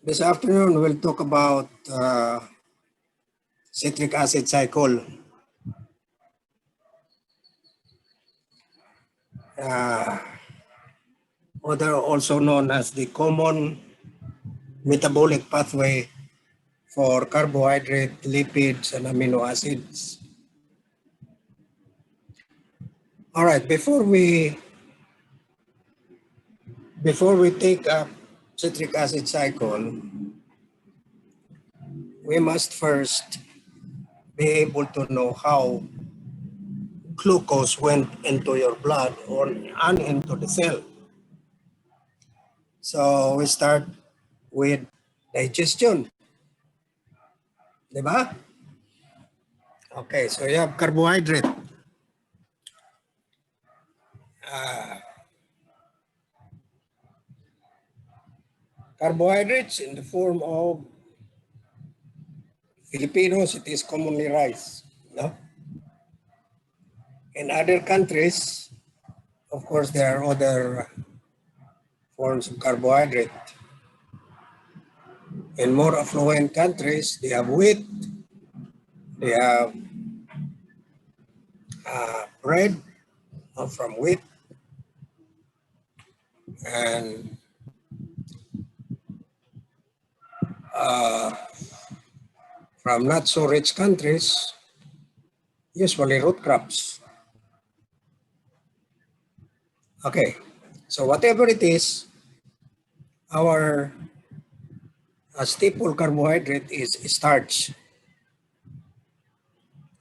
This afternoon, we'll talk about citric acid cycle. Also known as the common metabolic pathway for carbohydrate, lipids, and amino acids. All right, before we take up citric acid cycle, we must first be able to know how glucose went into your blood and into the cell. So we start with digestion. Diba? Okay, so you have carbohydrate. Carbohydrates in the form of Filipinos, it is commonly rice. No? In other countries, of course, there are other forms of carbohydrate. In more affluent countries, they have wheat, they have bread from wheat, and from not so rich countries, usually root crops. Okay, so whatever it is, our staple carbohydrate is starch.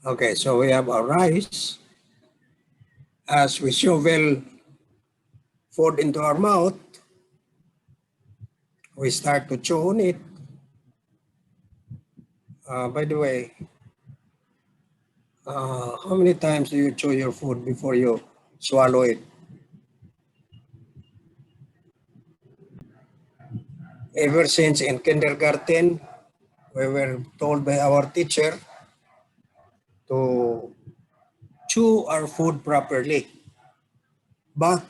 Okay, so we have our rice. As we shovel food into our mouth, we start to chew on it. By the way, how many times do you chew your food before you swallow it? Ever since in kindergarten, we were told by our teacher to chew our food properly. But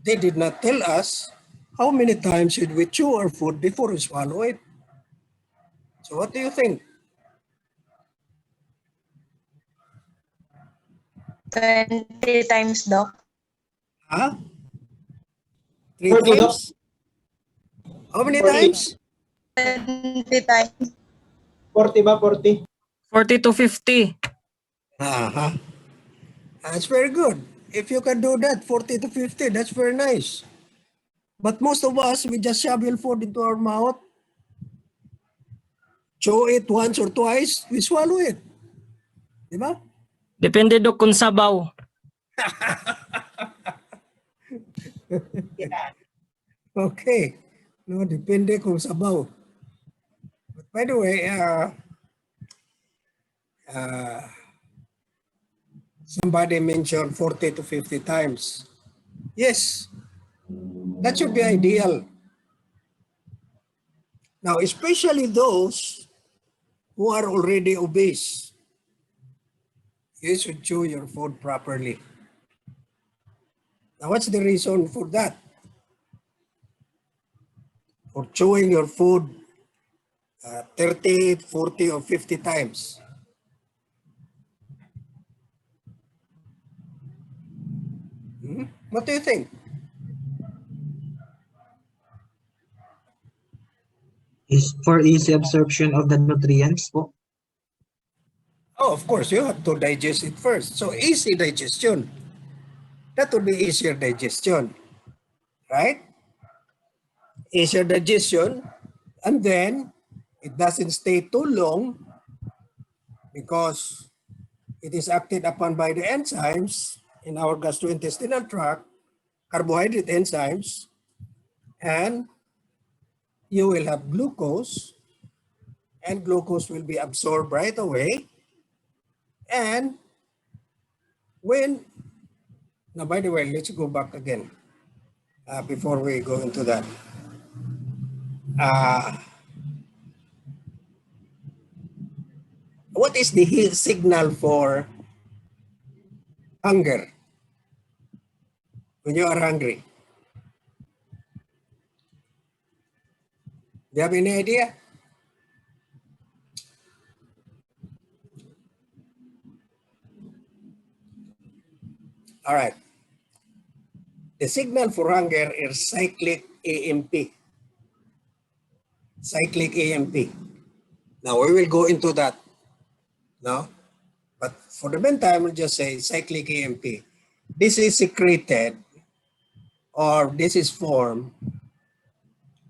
they did not tell us how many times should we chew our food before we swallow it. So what do you think? 20 times, Doc. Huh? 3 40, Doc. times? How many 40. times? 20 times. 40 ba? 40? 40 to 50. Uh-huh. That's very good. If you can do that, 40 to 50, that's very nice. But most of us, we just shovel food into our mouth, chew it once or twice, we swallow it. Diba? Depende do kung sabaw. Okay. No, depende kung sabaw. But by the way, somebody mentioned 40 to 50 times. Yes, that should be ideal. Now, especially those who are already obese, you should chew your food properly. Now, what's the reason for that? For chewing your food 30, 40, or 50 times. What do you think? Is for easy absorption of the nutrients po. Oh, of course, you have to digest it first. So easy digestion. That would be easier digestion, right? Easier digestion, and then it doesn't stay too long because it is acted upon by the enzymes in our gastrointestinal tract, carbohydrate enzymes, and you will have glucose, and glucose will be absorbed right away. And now by the way, let's go back again before we go into that. What is the signal for hunger? When you are hungry? Do you have any idea? All right. The signal for hunger is cyclic AMP. Cyclic AMP. Now we will go into that. No? But for the meantime, we'll just say cyclic AMP. This is secreted or this is formed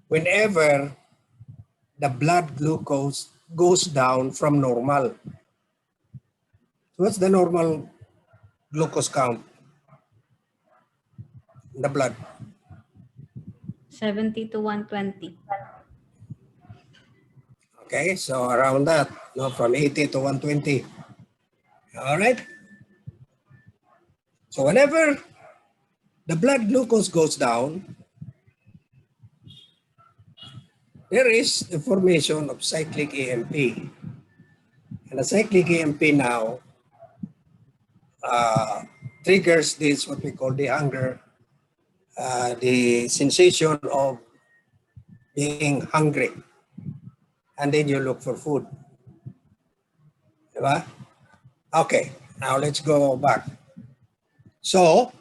whenever the blood glucose goes down from normal. So what's the normal glucose count in the blood? 70 to 120. Okay, so around that, no, from 80 to 120. All right. So whenever the blood glucose goes down, there is the formation of cyclic AMP. And the cyclic AMP now triggers this, what we call the hunger, the sensation of being hungry. And then you look for food. Diba? Okay, now let's go back. So,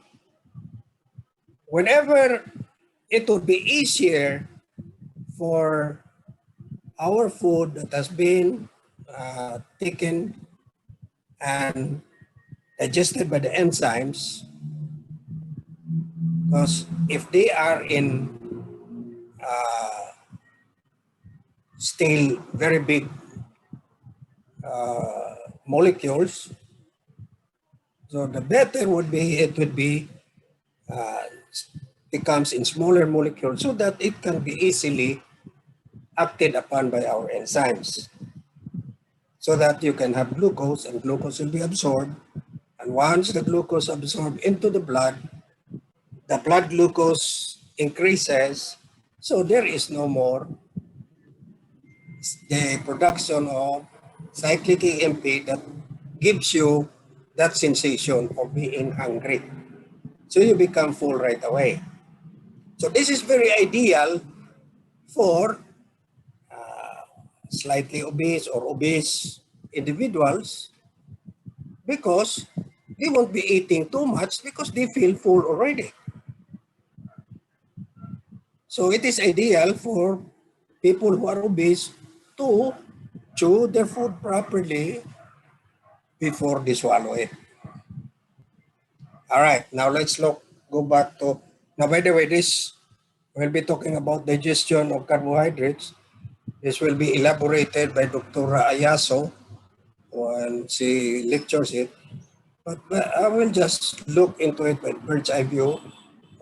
whenever it would be easier for our food that has been taken and digested by the enzymes, because if they are in still very big molecules, so the better would be it would be becomes in smaller molecules so that it can be easily acted upon by our enzymes, so that you can have glucose and glucose will be absorbed. And once the glucose absorbed into the blood glucose increases, so there is no more the production of cyclic AMP that gives you that sensation of being hungry. So you become full right away. So this is very ideal for slightly obese or obese individuals, because they won't be eating too much because they feel full already. So it is ideal for people who are obese to chew their food properly before they swallow it. All right, now let's go back to, now by the way, this we'll be talking about digestion of carbohydrates. This will be elaborated by Dr. Ayaso when she lectures it. But I will just look into it with bird's eye view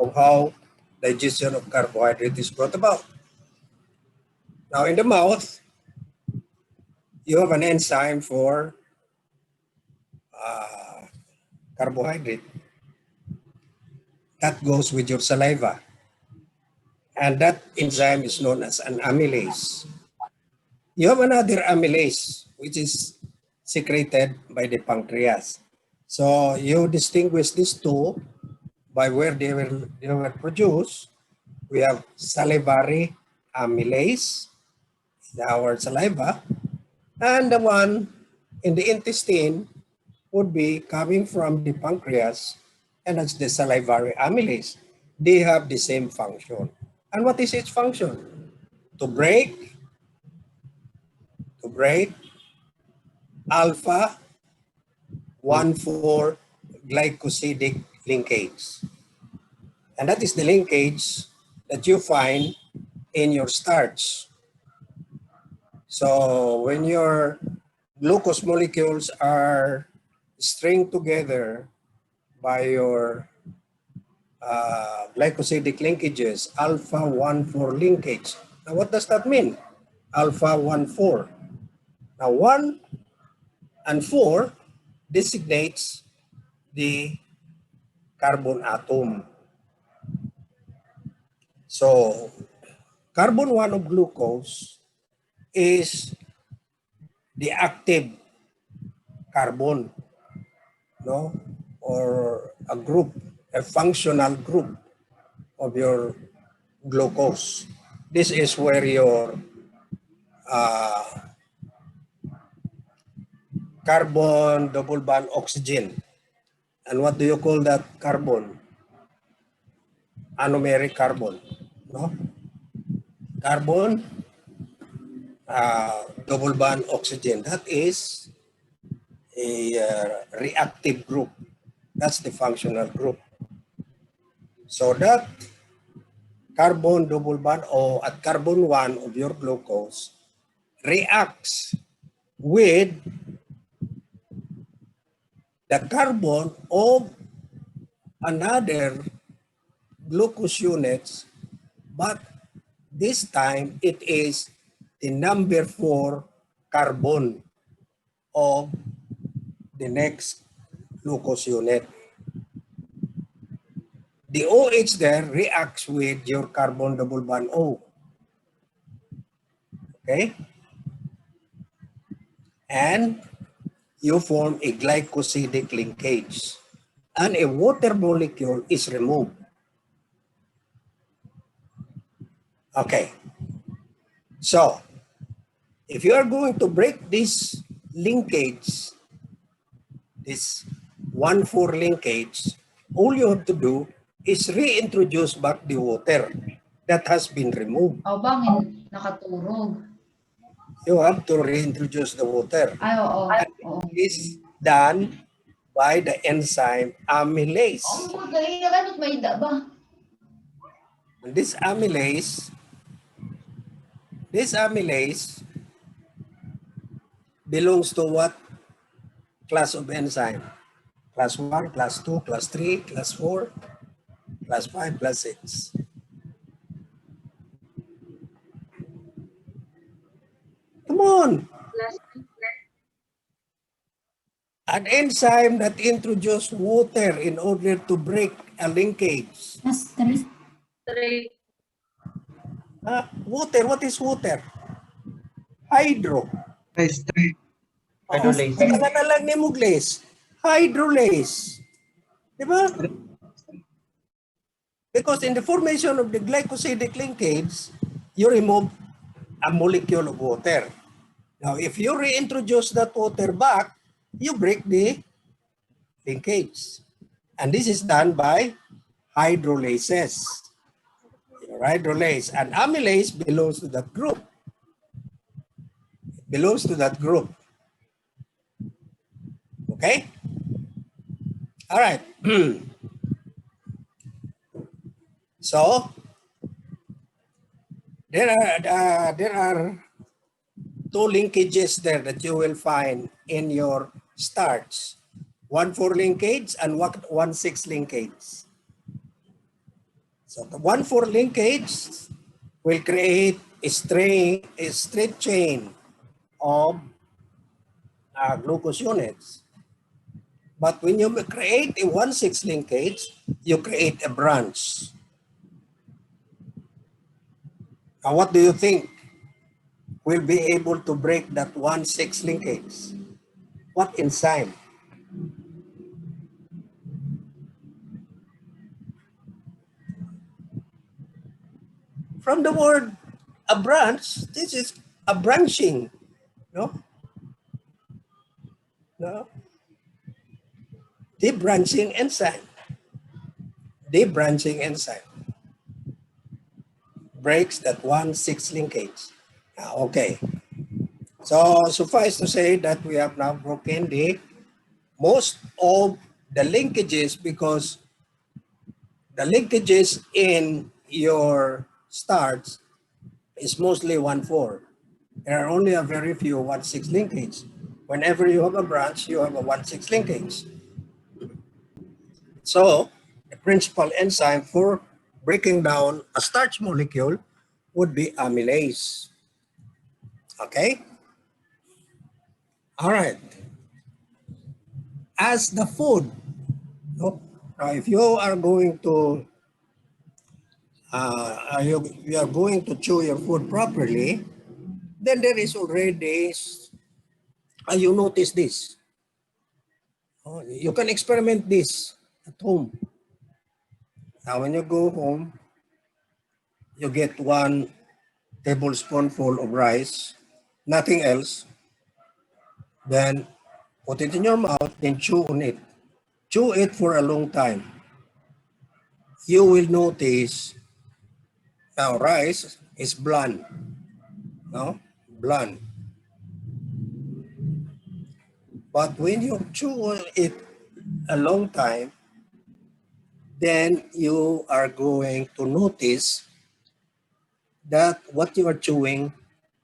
of how digestion of carbohydrate is brought about. Now in the mouth, you have an enzyme for carbohydrate that goes with your saliva. And that enzyme is known as an amylase. You have another amylase, which is secreted by the pancreas. So you distinguish these two by where they were produced. We have salivary amylase, our saliva, and the one in the intestine would be coming from the pancreas, and that's the salivary amylase. They have the same function. And what is its function? To break alpha 1,4 glycosidic linkage. And that is the linkage that you find in your starch. So when your glucose molecules are stringed together by your glycosidic linkages, alpha 1,4 linkage. Now what does that mean? Alpha 1,4. Now 1 and 4 designates the carbon atom. So carbon 1 of glucose is the active carbon, no, or a group, a functional group of your glucose. This is where your carbon double bond oxygen. And what do you call that carbon? Anomeric carbon. No? Carbon double bond oxygen. That is a reactive group. That's the functional group. So that carbon double bond O at carbon 1 of your glucose reacts with the carbon of another glucose units, but this time it is the number 4 carbon of the next glucose unit. The OH there reacts with your carbon double bond O. Okay? And you form a glycosidic linkage. And a water molecule is removed. Okay. So, if you are going to break this linkage, this 1,4 linkage, all you have to do is reintroduce back the water that has been removed. O bangin, nakaturog. You have to reintroduce the water. Ay, oo. And it is done by the enzyme amylase. Oh, magaling na ganun, may da ba? This amylase belongs to what class of enzyme? Class 1, class 2, class 3, class 4, class 5, class 6. Come on. An enzyme that introduces water in order to break a linkage. Water, what is water? Hydro. Hydrolase. Teka na lang ni Mugles. Hydrolase. Di ba? Because in the formation of the glycosidic linkage, you remove a molecule of water. Now, if you reintroduce that water back, you break the linkage. And this is done by hydrolases. Hydrolase and amylase belongs to that group. It belongs to that group. Okay? All right. So, there are 2 linkages there that you will find in your starch. 1,4 linkage and 1,6 linkage. So the 1,4 linkage will create a straight chain of glucose units. But when you create a 1,6 linkage, you create a branch. Now what do you think will be able to break that 1,6 linkage? What enzyme? From the word a branch, this is a branching, no? No? Debranching enzyme. Debranching enzyme breaks that 1,6 linkage. Okay. So suffice to say that we have now broken the most of the linkages, because the linkages in your starch is mostly 1,4. There are only a very few 1,6 linkage. Whenever you have a branch, you have a 1,6 linkage. So the principal enzyme for breaking down a starch molecule would be amylase. Okay? All right. As the food, now if you are going to you are going to chew your food properly, then there is already, you notice this. You can experiment this at home. Now when you go home, you get one tablespoonful of rice, nothing else, then put it in your mouth, then chew on it. Chew it for a long time. You will notice now rice is bland, no? Bland. But when you chew on it a long time, then you are going to notice that what you are chewing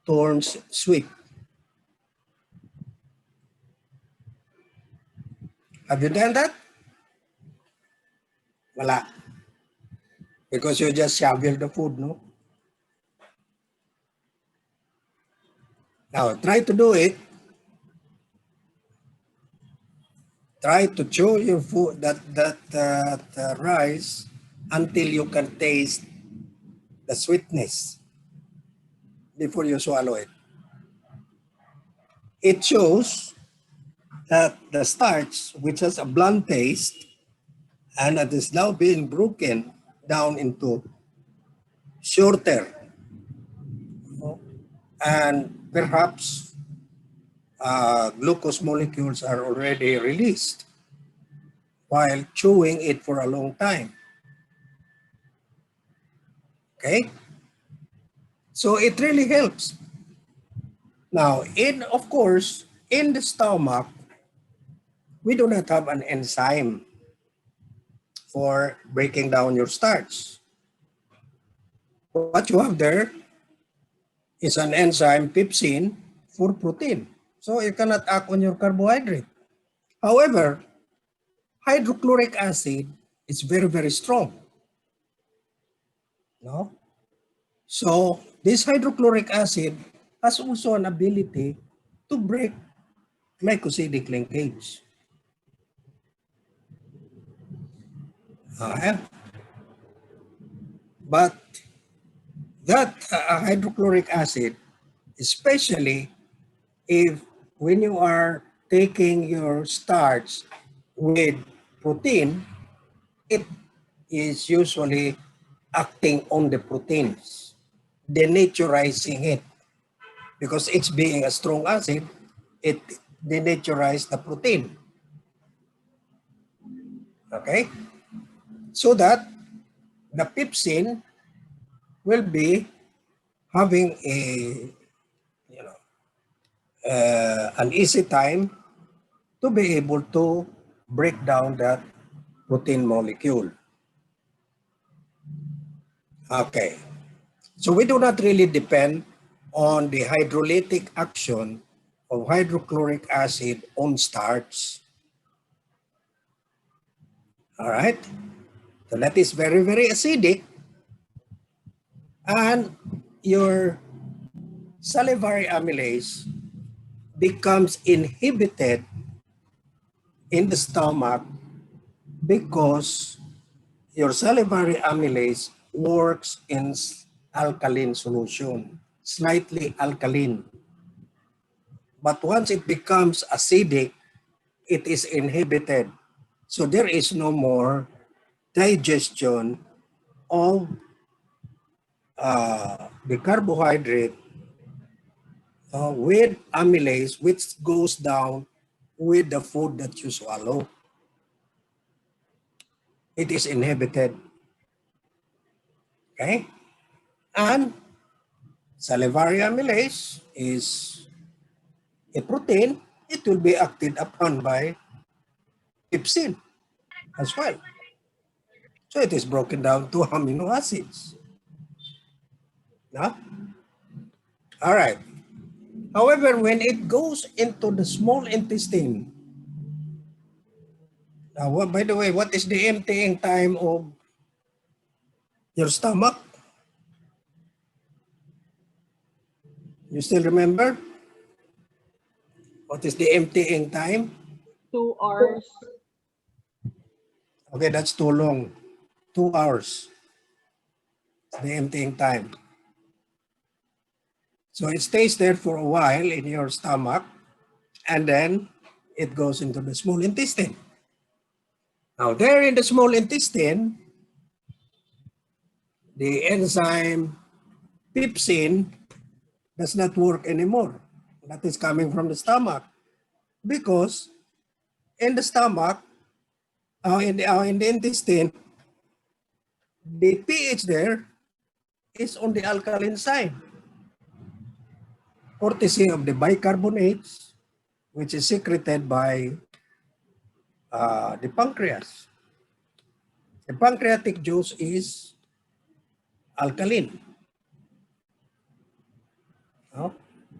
turns sweet. Have you done that? Wala. Because you just shovel the food, no? Now, try to do it. Try to chew your food, that rice until you can taste the sweetness before you swallow it. It shows that the starch, which has a blunt taste, and it is now being broken down into shorter and perhaps glucose molecules are already released while chewing it for a long time. Okay? So it really helps. Now, of course, in the stomach, we do not have an enzyme for breaking down your starch. What you have there is an enzyme pepsin for protein. So you cannot act on your carbohydrate. However, hydrochloric acid is very, very strong. No? So this hydrochloric acid has also an ability to break glycosidic linkage. But that hydrochloric acid, especially if when you are taking your starch with protein, it is usually acting on the proteins, denaturizing it. Because it's being a strong acid, it denaturizes the protein. Okay? So that the pepsin will be having an easy time to be able to break down that protein molecule. Okay. So we do not really depend on the hydrolytic action of hydrochloric acid on starch. All right. So that is very, very acidic. And your salivary amylase becomes inhibited in the stomach because your salivary amylase works in alkaline solution, slightly alkaline. But once it becomes acidic, it is inhibited. So there is no more digestion of the carbohydrate with amylase, which goes down with the food that you swallow. It is inhibited. Okay? And salivary amylase is a protein. It will be acted upon by pepsin as well. So it is broken down to amino acids. No? All right. However, when it goes into the small intestine, now, by the way, what is the emptying time of your stomach? You still remember? What is the emptying time? 2 hours. Okay, that's too long. 2 hours. The emptying time. So it stays there for a while in your stomach, and then it goes into the small intestine. Now, there in the small intestine, the enzyme pepsin does not work anymore. That is coming from the stomach because in the stomach, in the intestine, the pH there is on the alkaline side, courtesy of the bicarbonates, which is secreted by the pancreas. The pancreatic juice is alkaline.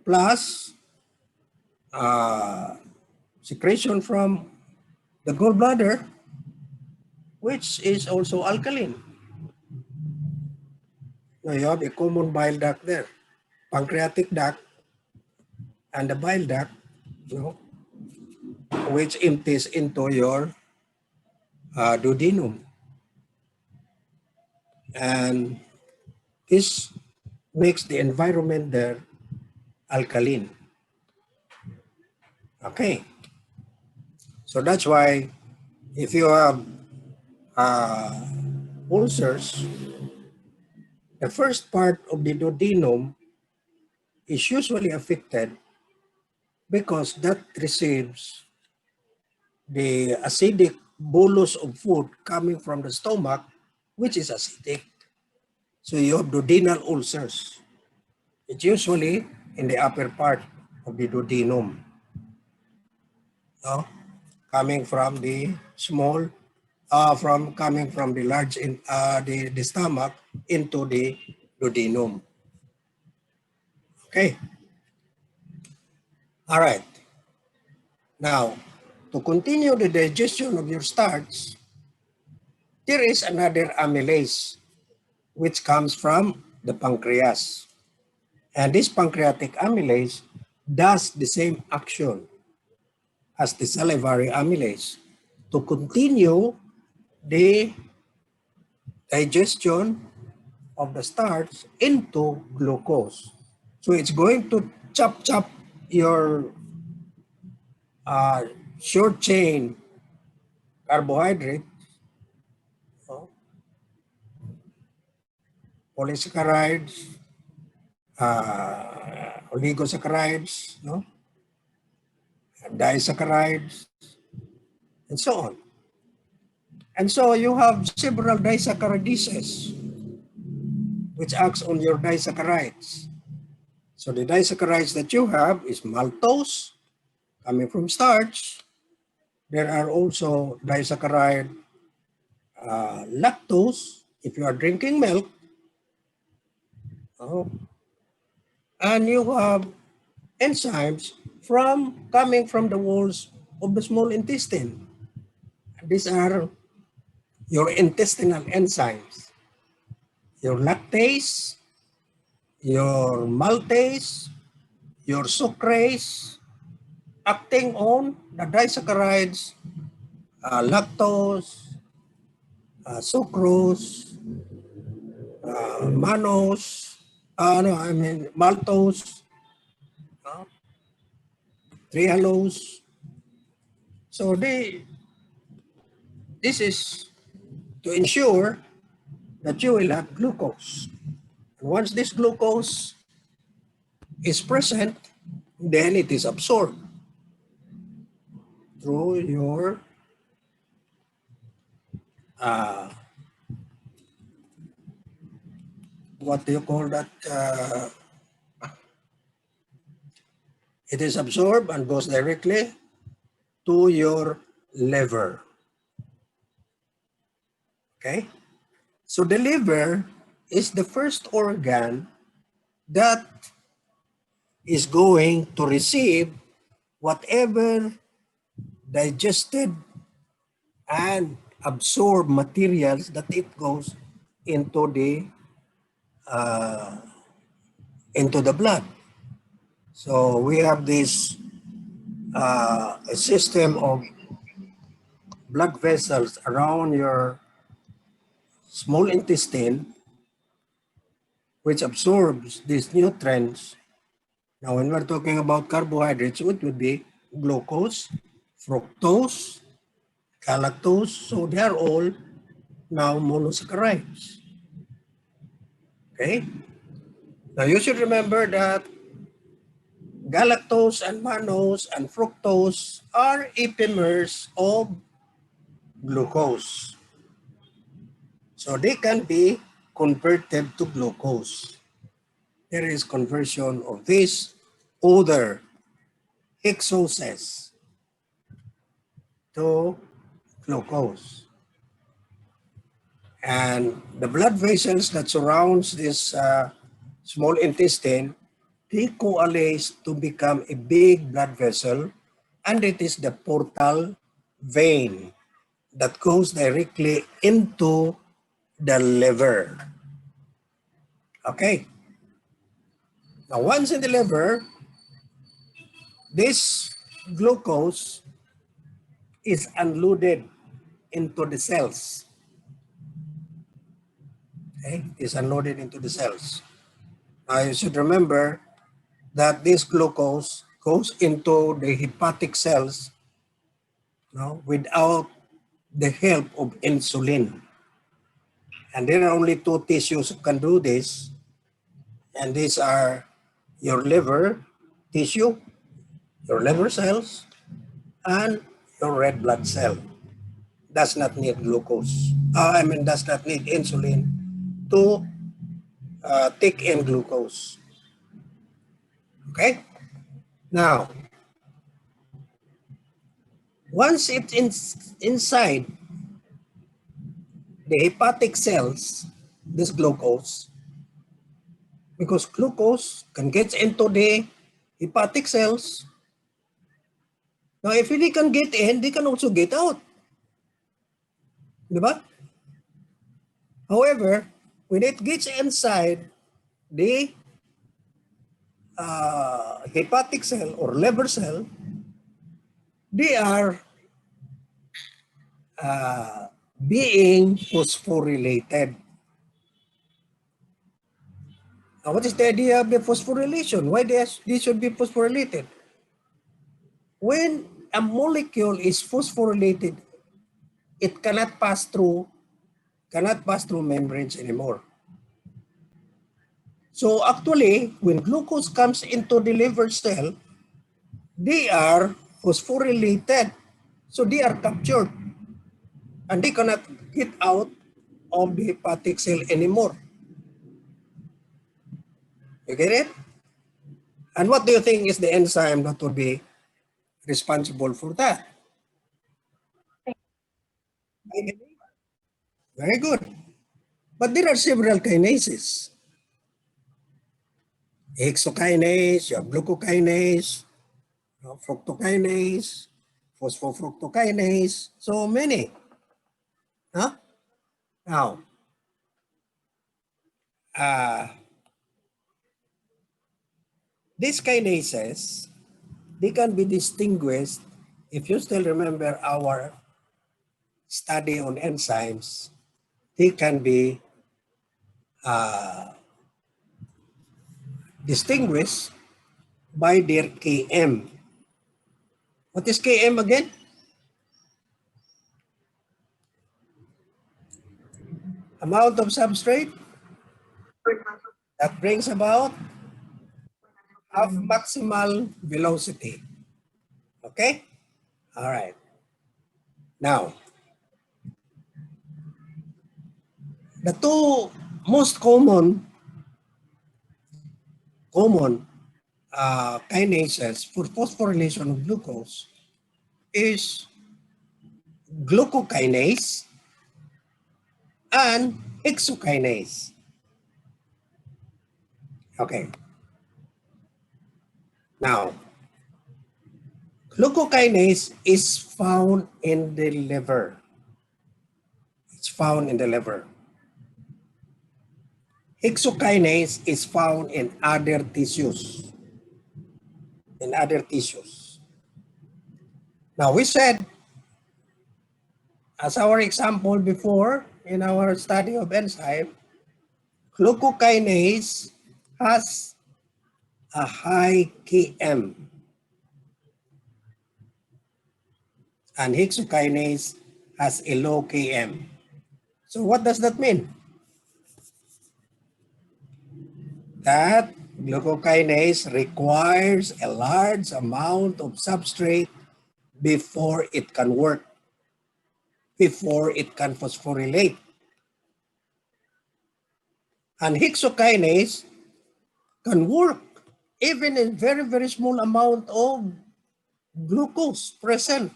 Plus secretion from the gallbladder, which is also alkaline. Now you have a common bile duct there, pancreatic duct and the bile duct, which empties into your duodenum. And this makes the environment there alkaline. Okay. So that's why if you have ulcers, the first part of the duodenum is usually affected because that receives the acidic bolus of food coming from the stomach, which is acidic. So you have duodenal ulcers. It's usually in the upper part of the duodenum, coming from the small, coming from the large, the stomach into the duodenum. Okay. All right. Now, to continue the digestion of your starch, there is another amylase which comes from the pancreas. And this pancreatic amylase does the same action as the salivary amylase to continue the digestion of the starch into glucose. So it's going to chop your short chain carbohydrate, polysaccharides, oligosaccharides, disaccharides, and so on. And so you have several disaccharidases which acts on your disaccharides. So the disaccharides that you have is maltose, coming from starch. There are also disaccharide lactose, if you are drinking milk. And you have enzymes coming from the walls of the small intestine. These are your intestinal enzymes, your lactase, your maltase, your sucrase, acting on the disaccharides, lactose, sucrose, mannose, maltose, trehalose. So this is to ensure that you will have glucose. And once this glucose is present, then it is absorbed through your what do you call that? It is absorbed and goes directly to your liver. Okay? So the liver is the first organ that is going to receive whatever digested and absorbed materials that it goes into the blood. So we have this a system of blood vessels around your small intestine which absorbs these nutrients. Now when we're talking about carbohydrates, it would be glucose, fructose, galactose. So they are all now monosaccharides. Okay? Now you should remember that galactose and mannose and fructose are epimers of glucose. So they can be converted to glucose. There is conversion of this other hexoses to glucose. And the blood vessels that surrounds this small intestine, they coalesce to become a big blood vessel, and it is the portal vein that goes directly into the liver. Okay. Now, once in the liver, this glucose is unloaded into the cells. Okay, it is unloaded into the cells. Now, you should remember that this glucose goes into the hepatic cells, without the help of insulin. And there are only two tissues who can do this, and these are your liver tissue, your liver cells, and your red blood cell. Does not need glucose. Does not need insulin to take in glucose. Okay? Now, once it's inside the hepatic cells, this glucose, because glucose can get into the hepatic cells. Now, if they can get in, they can also get out. Diba? However, when it gets inside the hepatic cell or liver cell, they are being phosphorylated. Now, what is the idea of the phosphorylation? Why they should be phosphorylated? When a molecule is phosphorylated, it cannot pass through membranes anymore. So actually, when glucose comes into the liver cell, they are phosphorylated. So they are captured, and they cannot get out of the hepatic cell anymore. You get it? And what do you think is the enzyme that would be responsible for that? Very good. But there are several kinases. Exokinase, you have glucokinase, fructokinase, phosphofructokinase, so many. Huh? Now, these kinases, they can be distinguished. If you still remember our study on enzymes, they can be distinguished by their Km. What is Km again? Amount of substrate that brings about half maximal velocity. Okay? All right. Now, the two most common kinases for phosphorylation of glucose is glucokinase and exokinase. Okay. Now, glucokinase is found in the liver. It's found in the liver. Exokinase is found in other tissues. Now, we said, as our example before in our study of enzyme, glucokinase has a high Km and hexokinase has a low Km. So what does that mean? that glucokinase requires a large amount of substrate before it can work, before it can phosphorylate. And hexokinase can work even in very, very small amount of glucose present.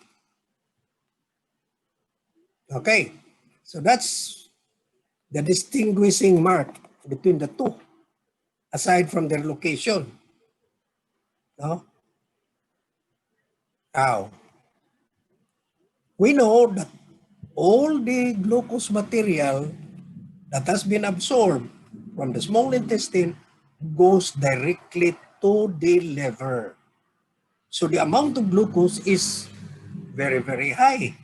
Okay, so that's the distinguishing mark between the two, aside from their location. No? Now, we know that all the glucose material that has been absorbed from the small intestine goes directly to the liver. So the amount of glucose is very, very high.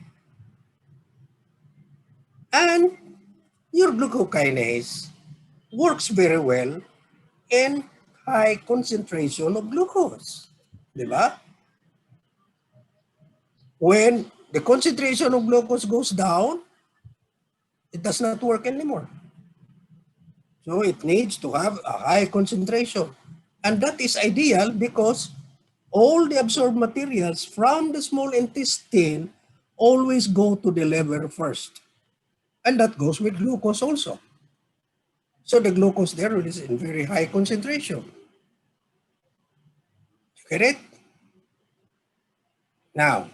And your glucokinase works very well in high concentration of glucose. Di ba? When the concentration of glucose goes down, it does not work anymore. So it needs to have a high concentration. And that is ideal because all the absorbed materials from the small intestine always go to the liver first. And that goes with glucose also. So the glucose there is in very high concentration. You get it? Now,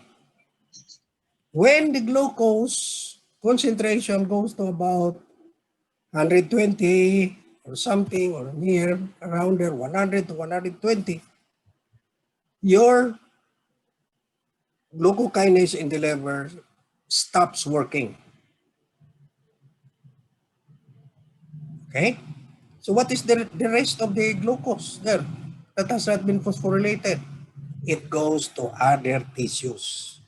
when the glucose concentration goes to about 120 or something, or near around there, 100 to 120, your glucokinase in the liver stops working. Okay? So what is the rest of the glucose there that has not been phosphorylated? It goes to other tissues.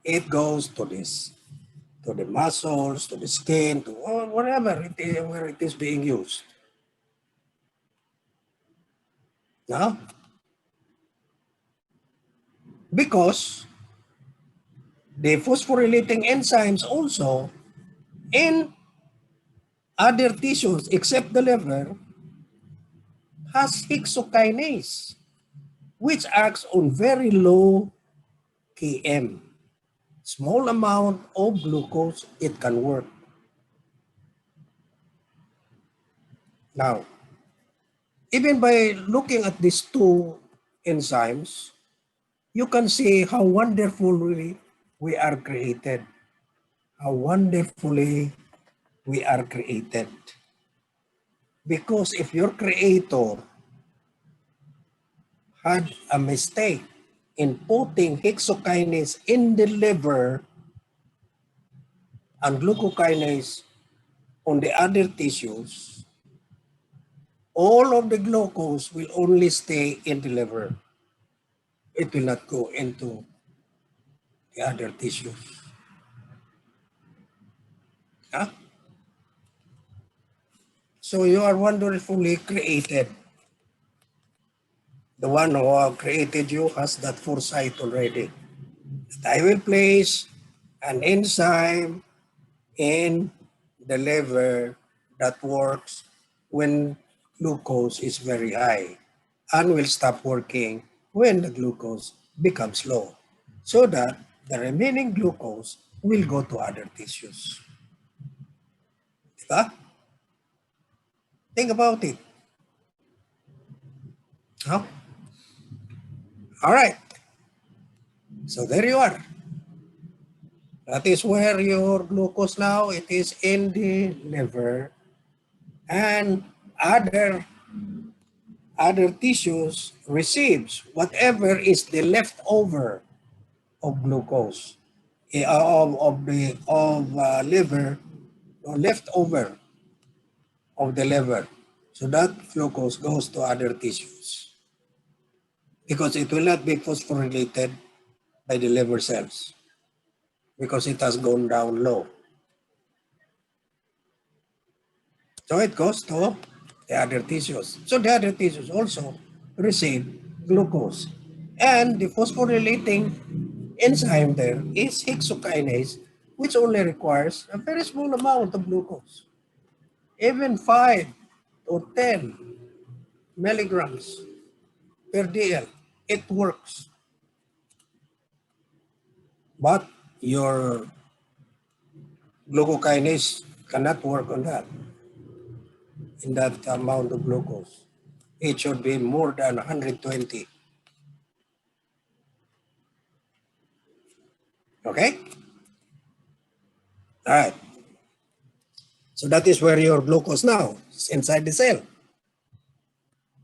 It goes to this, to the muscles, to the skin, to wherever it is, where it is being used. Now, because the phosphorylating enzymes also in other tissues except the liver has hexokinase, which acts on very low km. Small amount of glucose, it can work. Now, even by looking at these two enzymes, you can see how wonderfully we are created. How wonderfully we are created. Because if your creator had a mistake in putting hexokinase in the liver and glucokinase on the other tissues, all of the glucose will only stay in the liver. It will not go into the other tissues. Huh? So you are wonderfully created. The one who created you has that foresight already. That I will place an enzyme in the liver that works when glucose is very high and will stop working when the glucose becomes low, so that the remaining glucose will go to other tissues. Diba? Think about it. Huh? All right. So there you are. That is where your glucose now, it is in the liver, and other tissues receives whatever is the leftover of glucose, of liver, or leftover of the liver. So that glucose goes to other tissues because it will not be phosphorylated by the liver cells because it has gone down low. So it goes to the other tissues. So the other tissues also receive glucose. And the phosphorylating enzyme there is hexokinase, which only requires a very small amount of glucose. Even 5 to 10 milligrams per DL. It works. But your glucokinase cannot work on that, in that amount of glucose. It should be more than 120. Okay? All right. So that is where your glucose now is inside the cell.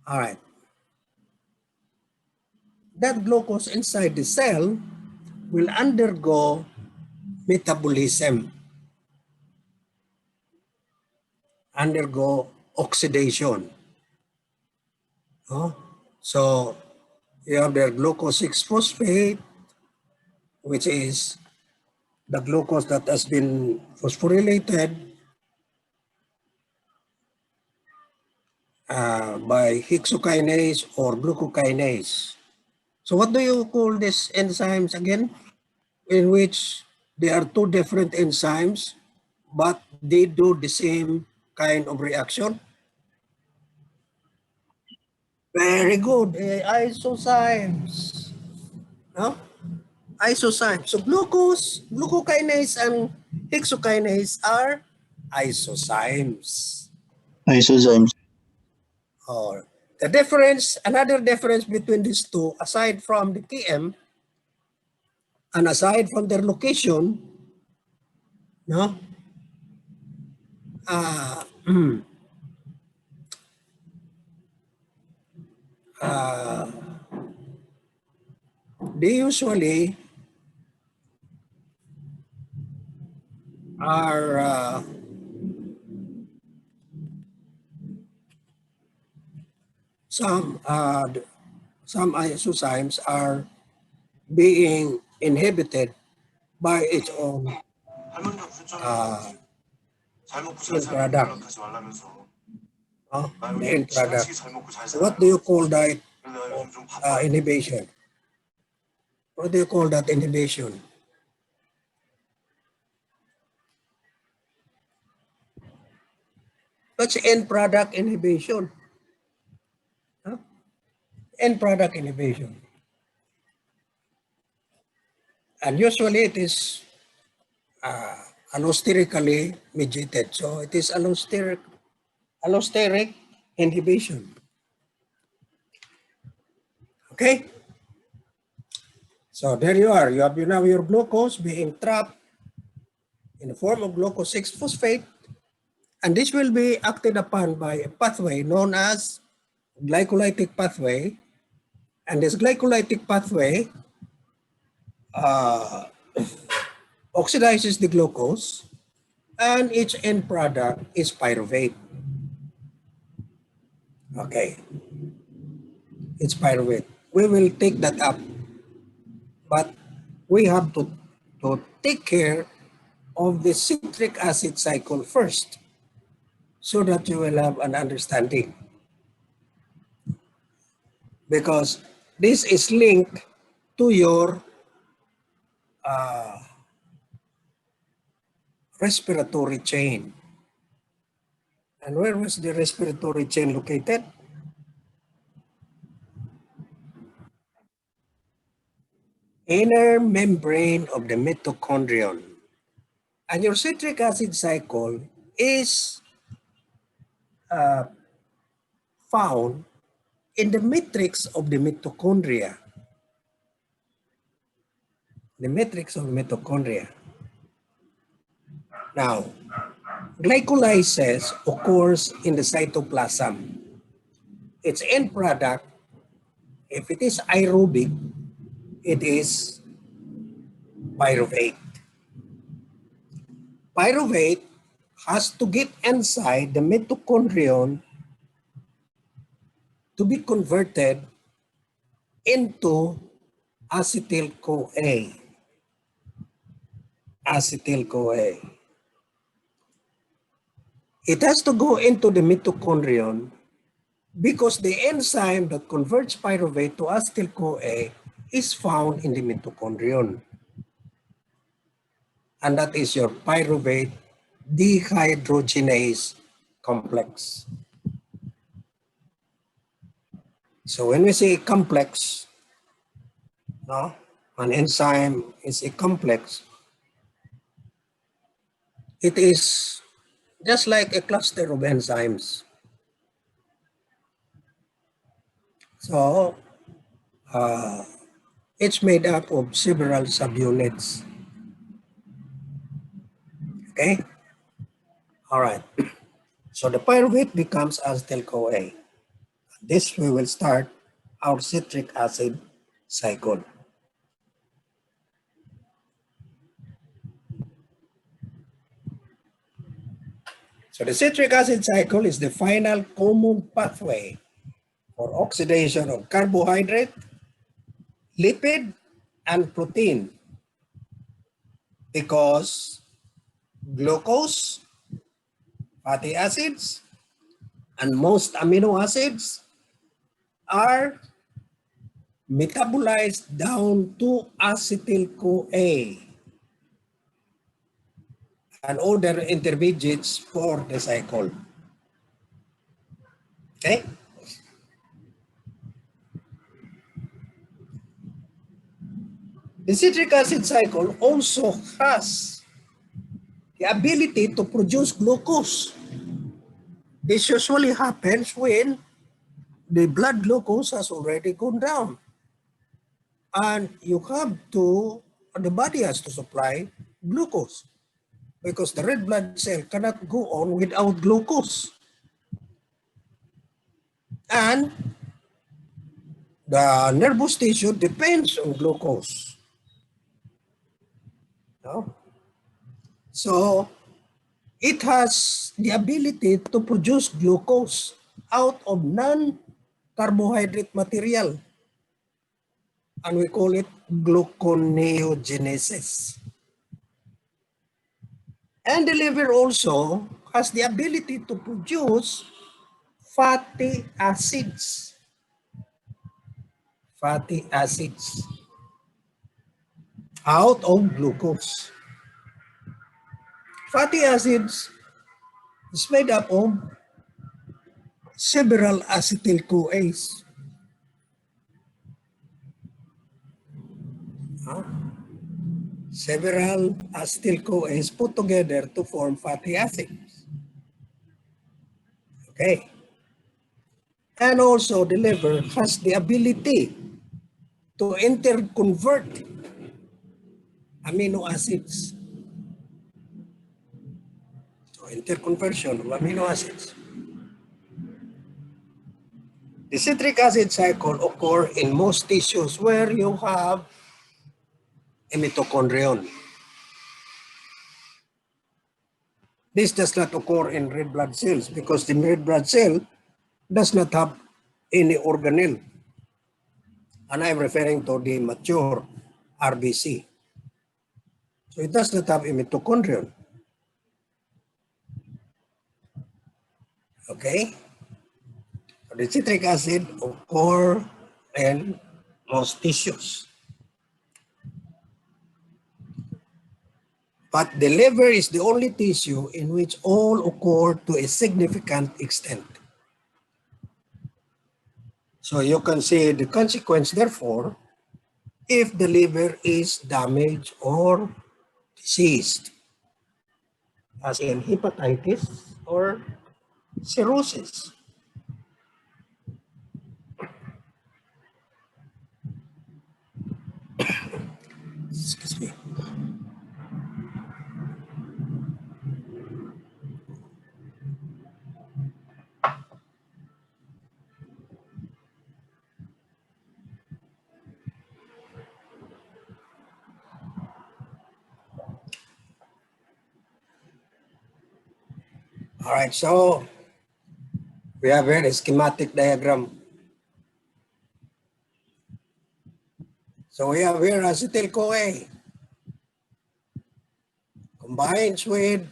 All right. That glucose inside the cell will undergo metabolism, undergo oxidation. So you have their glucose 6-phosphate, which is the glucose that has been phosphorylated by hexokinase or glucokinase. So what do you call these enzymes again? In which there are two different enzymes, but they do the same kind of reaction? Very good. Isozymes. No? Isozymes. So glucokinase and hexokinase are isozymes. Isozymes. Or the difference, another difference between these two, aside from the TM and aside from their location, no? They usually are some isozymes are being inhibited by its own end product. The end product. So what do you call that inhibition? What do you call that inhibition? That's end product inhibition. End product inhibition. And usually it is allosterically mediated. So it is allosteric inhibition. Okay? So there you are. You have now your glucose being trapped in the form of glucose 6-phosphate. And this will be acted upon by a pathway known as Glycolytic Pathway. And this Glycolytic Pathway oxidizes the glucose, and its end product is pyruvate. Okay. It's pyruvate. We will take that up. But we have to take care of the citric acid cycle first, so that you will have an understanding. Because this is linked to your respiratory chain. And where was the respiratory chain located? Inner membrane of the mitochondrion. And your citric acid cycle is found in the matrix of the mitochondria. The matrix of mitochondria. Now, glycolysis occurs in the cytoplasm. Its end product, if it is aerobic, it is pyruvate. Pyruvate has to get inside the mitochondrion to be converted into acetyl-CoA. Acetyl-CoA. It has to go into the mitochondrion because the enzyme that converts pyruvate to acetyl-CoA is found in the mitochondrion. And that is your pyruvate dehydrogenase complex. So when we say complex, no, an enzyme is a complex. It is just like a cluster of enzymes. So it's made up of several subunits. Okay? All right. So the pyruvate becomes acetyl-CoA. This we will start our citric acid cycle. So the citric acid cycle is the final common pathway for oxidation of carbohydrate, lipid, and protein because glucose, fatty acids, and most amino acids are metabolized down to acetyl-CoA and other intermediates for the cycle. Okay? The citric acid cycle also has the ability to produce glucose. This usually happens when the blood glucose has already gone down. And the body has to supply glucose because the red blood cell cannot go on without glucose. And the nervous tissue depends on glucose. No? So it has the ability to produce glucose out of non-carbohydrate material. And we call it gluconeogenesis. And the liver also has the ability to produce fatty acids. Fatty acids out of glucose. Fatty acids is made up of several acetyl-CoAs. Several acetyl-CoAs put together to form fatty acids. Okay. And also the liver has the ability to interconvert amino acids. So interconversion of amino acids. The citric acid cycle occurs in most tissues where you have a mitochondrion. This does not occur in red blood cells because the red blood cell does not have any organelle. And I'm referring to the mature RBC. So it does not have a mitochondrion. Okay? So the citric acid occurs in most tissues. But the liver is the only tissue in which all occur to a significant extent. So you can see the consequence, therefore, if the liver is damaged or diseased, as in hepatitis or cirrhosis. Excuse me. All right, so we have here a schematic diagram. So we have here acetyl-CoA combines with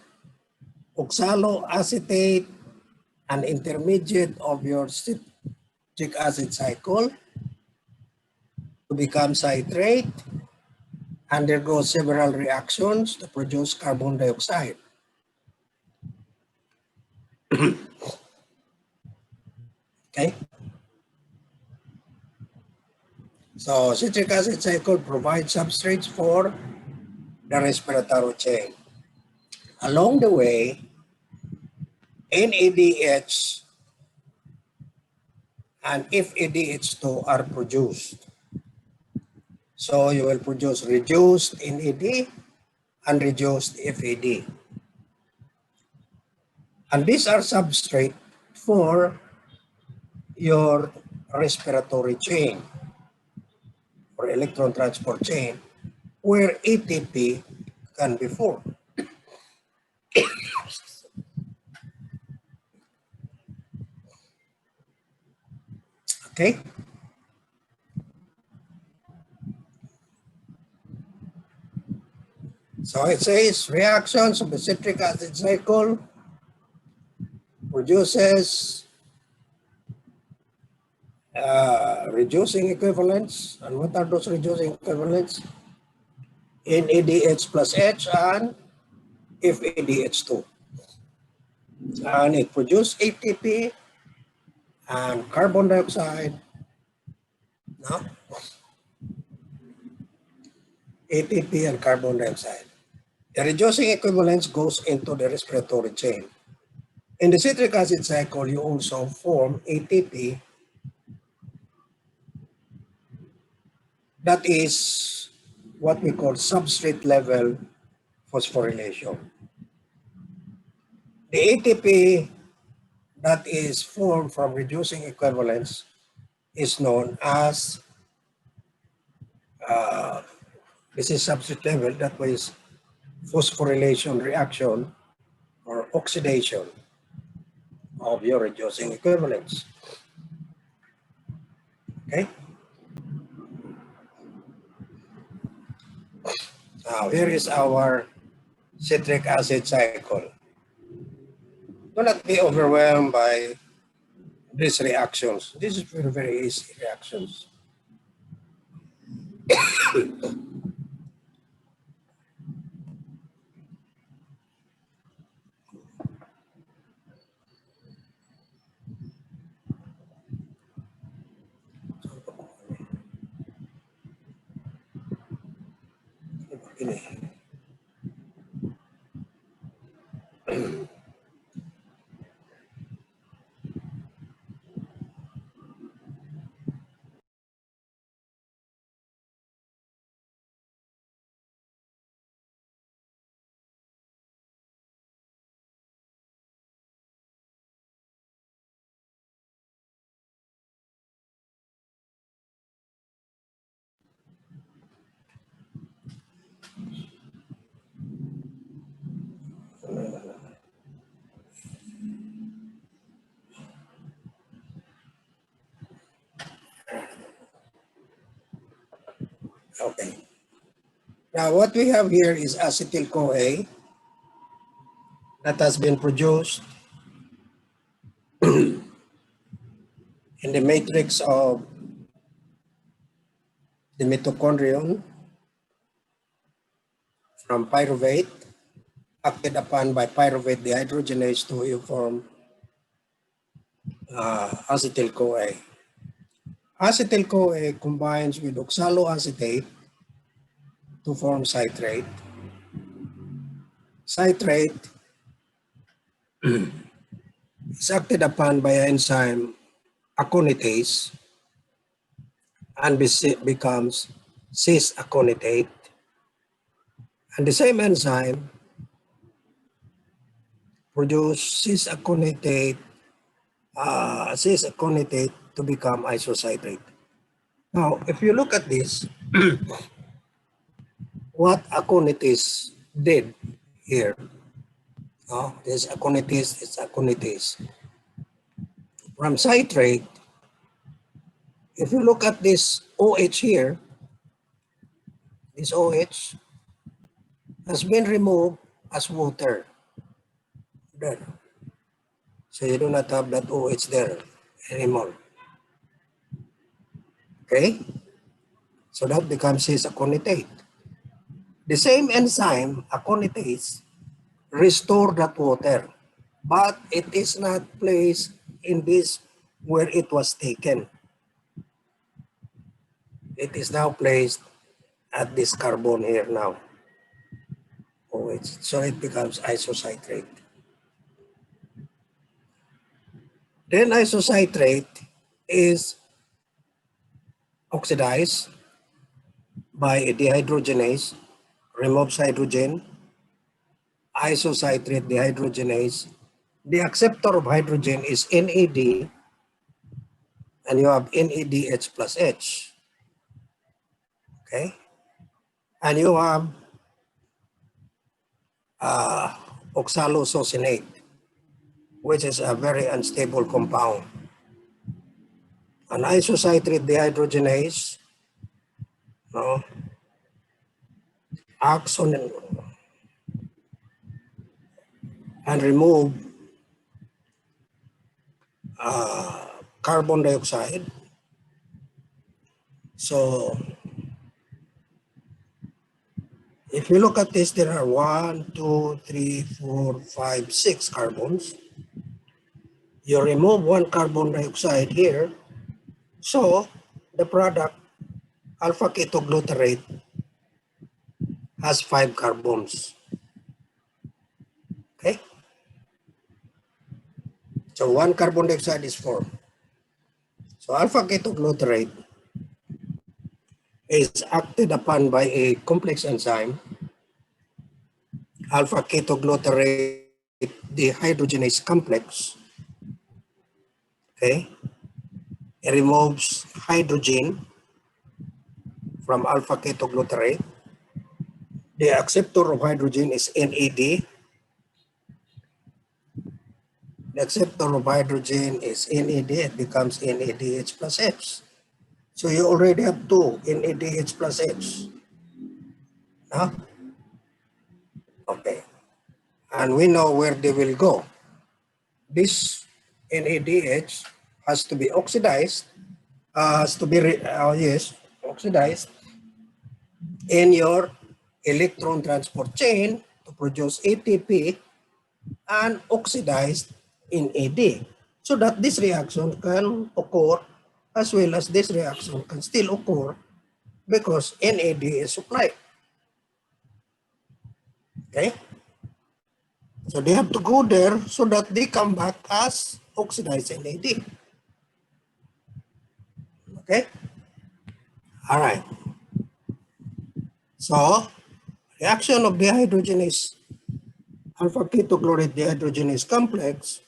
oxaloacetate, an intermediate of your citric acid cycle, to become citrate, undergoes several reactions to produce carbon dioxide. Okay. So citric acid cycle provides substrates for the respiratory chain. Along the way, NADH and FADH2 are produced. So you will produce reduced NAD and reduced FAD. And these are substrate for your respiratory chain or electron transport chain where ATP can be formed. Okay? So it says reactions of the citric acid cycle produces reducing equivalents. And what are those reducing equivalents? NADH plus H and FADH2. And it produces ATP and carbon dioxide. No? ATP and carbon dioxide. The reducing equivalents goes into the respiratory chain. In the citric acid cycle, you also form ATP that is what we call substrate level phosphorylation. The ATP that is formed from reducing equivalents is known as, this is substrate level, that was phosphorylation reaction or oxidation of your reducing equivalents. Okay? Now, here is our citric acid cycle. Do not be overwhelmed by these reactions. This is very, very easy reactions. Okay. Now what we have here is acetyl-CoA that has been produced in the matrix of the mitochondrion from pyruvate, acted upon by pyruvate dehydrogenase to form acetyl-CoA. Acetyl-CoA combines with oxaloacetate to form citrate. Citrate is acted upon by an enzyme aconitase and becomes cis-aconitate. And the same enzyme produces cis-aconitate to become isocitrate. Now, if you look at this, what aconitase did here, this aconitase is aconitase. From citrate, if you look at this OH here, this OH has been removed as water there. So you do not have that OH there anymore. Okay? So that becomes cis-aconitate. The same enzyme, aconitase, restore that water, but it is not placed in this where it was taken. It is now placed at this carbon here now. OH. So it becomes isocitrate. Then isocitrate is oxidized by a dehydrogenase, removes hydrogen, isocitrate dehydrogenase. The acceptor of hydrogen is NAD, and you have NADH plus H. Okay? And you have oxalosuccinate, which is a very unstable compound. An isocitrate dehydrogenase acts on and remove carbon dioxide. So if you look at this, there are 1, 2, 3, 4, 5, 6 carbons. You remove one carbon dioxide here. So the product, alpha ketoglutarate, has 5 carbons. Okay? So one carbon dioxide is formed. So alpha ketoglutarate is acted upon by a complex enzyme, alpha ketoglutarate dehydrogenase complex. Okay? It removes hydrogen from alpha ketoglutarate. The acceptor of hydrogen is NAD. The acceptor of hydrogen is NAD. It becomes NADH plus H. So you already have 2 NADH plus H. Huh? Okay. And we know where they will go. This NADH has to be oxidized, oxidized in your electron transport chain to produce ATP and oxidized in AD, so that this reaction can occur as well as this reaction can still occur because NAD is supplied. Okay? So they have to go there so that they come back as oxidized NAD. Okay? All right. So reaction of dehydrogenase, alpha ketoglutarate dehydrogenase complex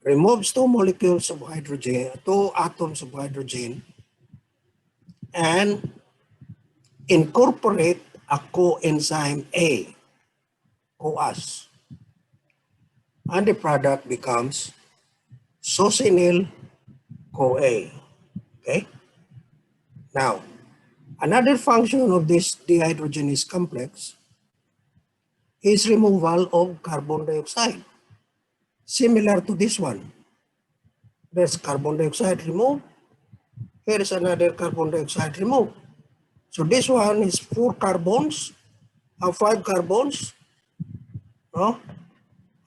removes 2 molecules of hydrogen, 2 atoms of hydrogen, and incorporate a coenzyme A, CoAs. And the product becomes succinyl-CoA. Okay? Now, another function of this dehydrogenase complex is removal of carbon dioxide. Similar to this one. There's carbon dioxide removed. Here is another carbon dioxide removed. So this one is 4 carbons, 5 carbons. No?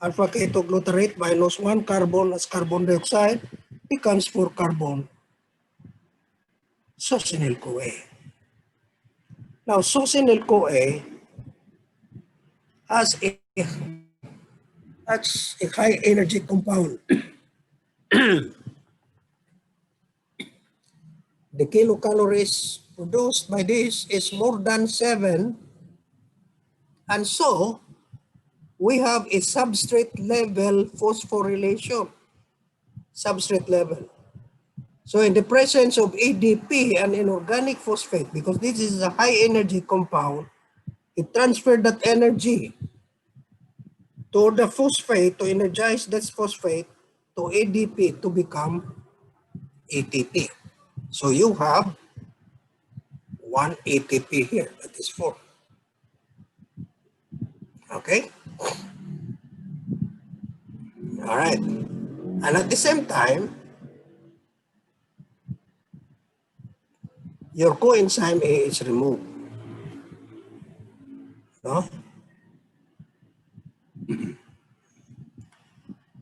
Alpha ketoglutarate minus 1 carbon as carbon dioxide becomes 4 carbon succinyl-CoA. Now, succinyl-CoA has a high energy compound. The kilocalories produced by this is more than 7, and so we have a substrate level phosphorylation. Substrate level. So in the presence of ADP and inorganic phosphate, because this is a high energy compound, it transferred that energy to the phosphate to energize that phosphate to ADP to become ATP. So you have 1 ATP here, that is 4. Okay? All right. And at the same time, your coenzyme A is removed. No?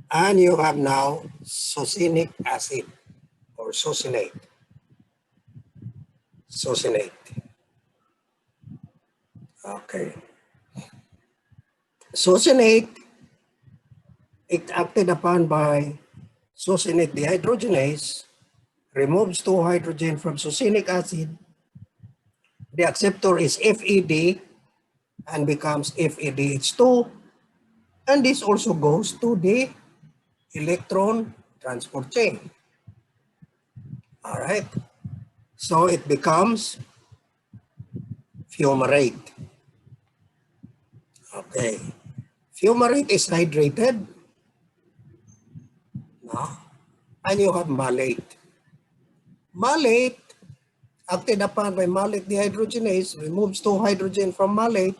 And you have now succinic acid or succinate. succinate. Okay. Succinate, it acted upon by succinate dehydrogenase, removes 2 hydrogen from succinic acid. The acceptor is FED and becomes FEDH2. And this also goes to the electron transport chain. All right. So it becomes fumarate. Okay. Fumarate is hydrated. No? And you have malate. Malate, acted upon by malate dehydrogenase, removes 2 hydrogen from malate,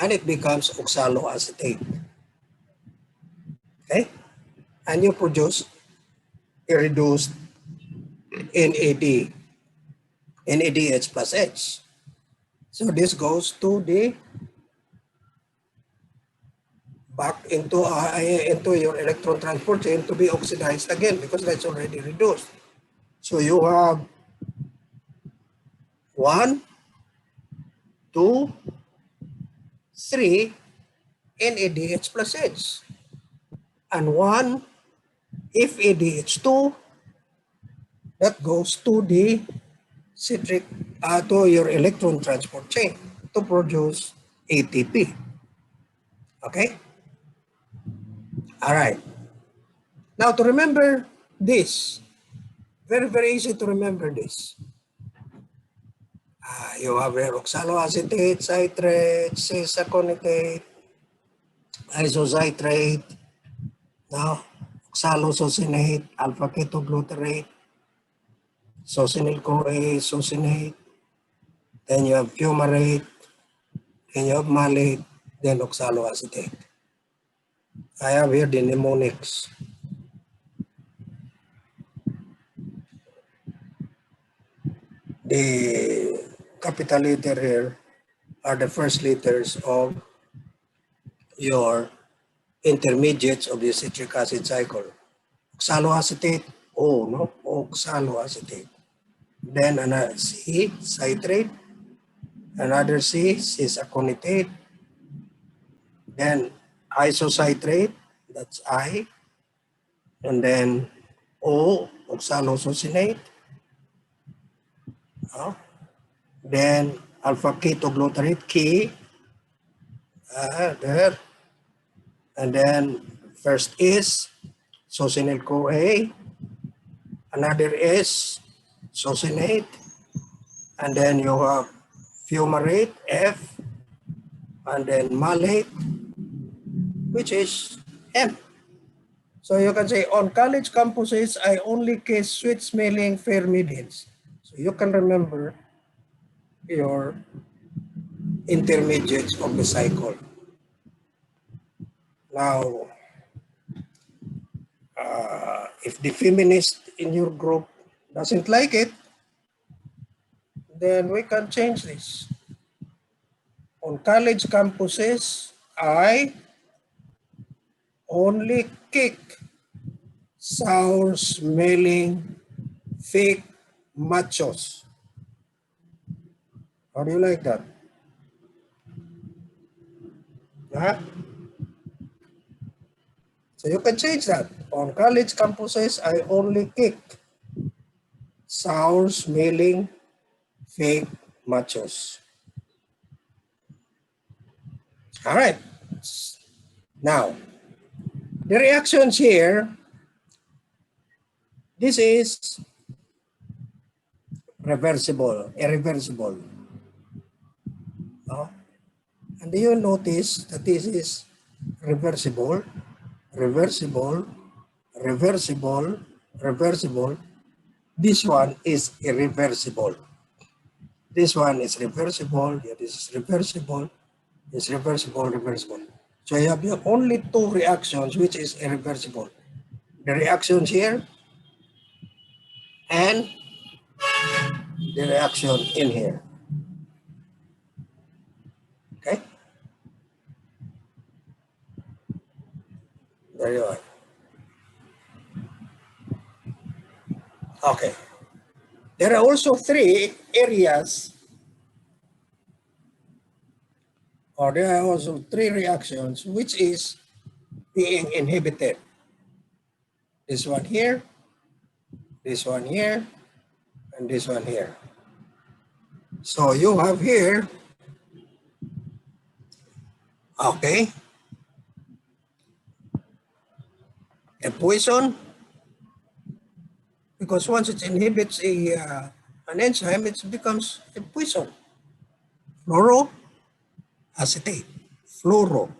and it becomes oxaloacetate. Okay? And you produce a reduced NAD, NADH plus H. So this goes to the back into your electron transport chain to be oxidized again because that's already reduced. So you have 1, 2, 3 NADH plus H and 1 FADH2 that goes to the citric to your electron transport chain to produce ATP. Okay? All right. Now to remember this, very, very easy to remember this. You have your oxaloacetate, citrate, cis-aconitate, isocitrate, now oxalosuccinate, alpha-ketoglutarate, succinyl-CoA, succinate, then you have fumarate, then you have malate, then oxaloacetate. I have here the mnemonics. The capital letter here are the first letters of your intermediates of the citric acid cycle. Oxaloacetate, O, no? Oxaloacetate. Then another C, citrate. Another C, cis-aconitate. Then isocitrate, that's I. And then O, oxalosuccinate. Then alpha-ketoglutarate, K. There. And then first is succinyl-CoA. Another is succinate. And then you have fumarate, F. And then malate, which is M. So you can say on college campuses, I only kiss sweet-smelling fair maidens. So you can remember your intermediates of the cycle. Now, if the feminist in your group doesn't like it, then we can change this. On college campuses, I only kick sour-smelling fake machos. How do you like that? Huh? So you can change that. On college campuses, I only kick sour-smelling fake machos. All right. Now, the reactions here, this is reversible, irreversible. And do you notice that this is reversible, reversible, reversible, reversible. This one is irreversible. This one is reversible. Yeah, this is reversible. It's reversible, reversible. So you have only 2 reactions which is irreversible. The reactions here and the reaction in here. Okay? There you are. Okay. There are also three areas, or there are also three reactions which is being inhibited. This one here, this one here, and this one here. So you have here, okay, a poison, because once it inhibits an enzyme, it becomes a poison. Fluoroacetate, fluoro.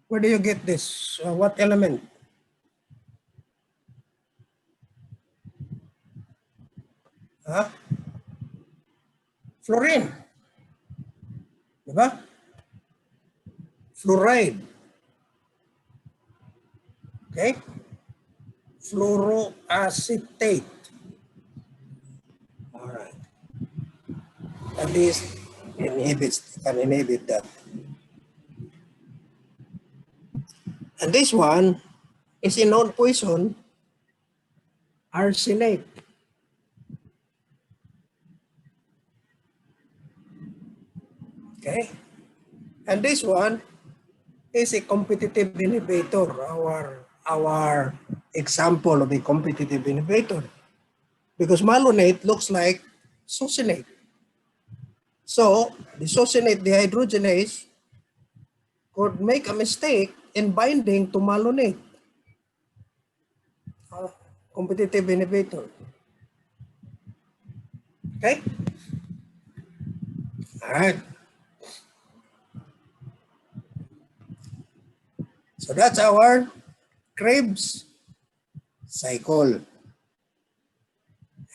Where do you get this? What element? Huh? Fluorine. Diba? Fluoride. Okay? Fluoroacetate. All right. At least can inhibit that. And this one is a known poison, arsenate. Okay? And this one is a competitive inhibitor, our example of a competitive inhibitor. Because malonate looks like succinate. So the succinate dehydrogenase could make a mistake in binding to malonate, competitive inhibitor. Okay? All right. So that's our Krebs cycle.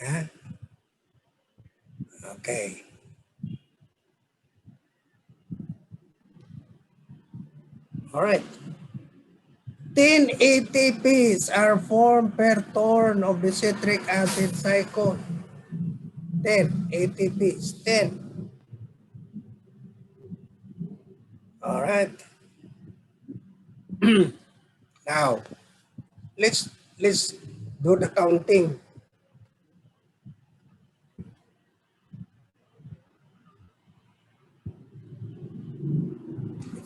Yeah. Okay. All right. 10 ATPs are formed per turn of the citric acid cycle. 10 ATPs, 10. All right. Now, let's do the counting.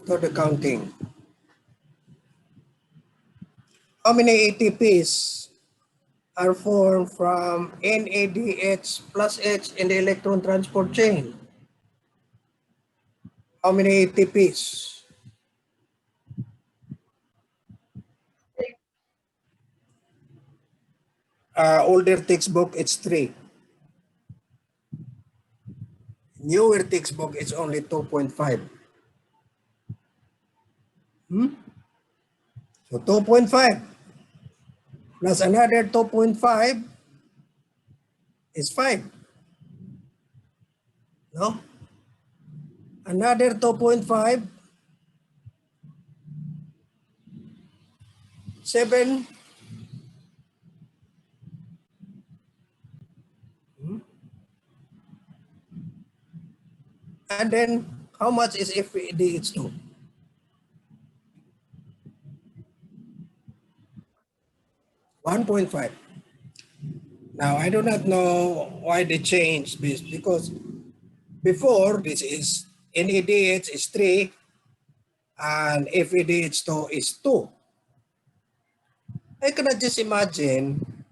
Do the counting. How many ATPs are formed from NADH plus H in the electron transport chain? How many ATPs? Older textbook, it's 3. Newer textbook, it's only 2.5. So 2.5 plus another 2.5 is 5. No? Another 2.5, 7. And then how much is FADH2? 1.5. Now, I do not know why they changed this, because before this is NADH is 3 and FADH2 is 2. I cannot just imagine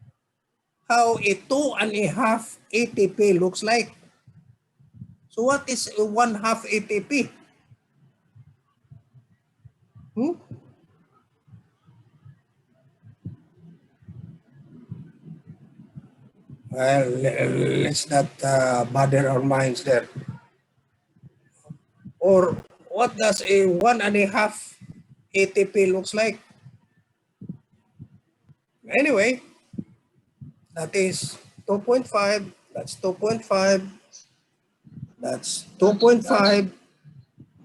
how a 2.5 ATP looks like. So what is a 1/2 ATP? Well, let's not bother our minds there. Or what does a 1.5 ATP looks like? Anyway, that is 2.5, that's 2.5, that's 2.5,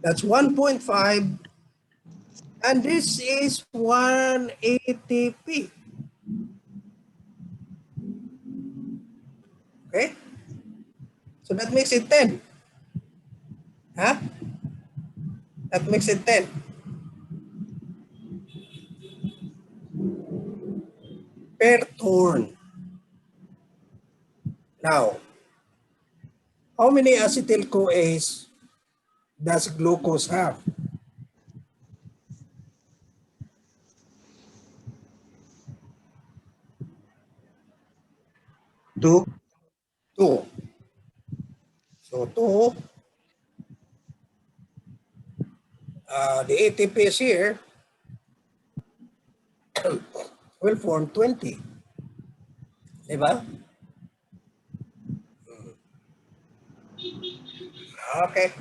that's 1.5, and this is 1 ATP. Okay? So that makes it 10. Huh? That makes it 10. Per turn. Now, how many acetyl-CoAs does glucose have? Two. 2. So 2, the ATPs here will form 20. Diba? Okay.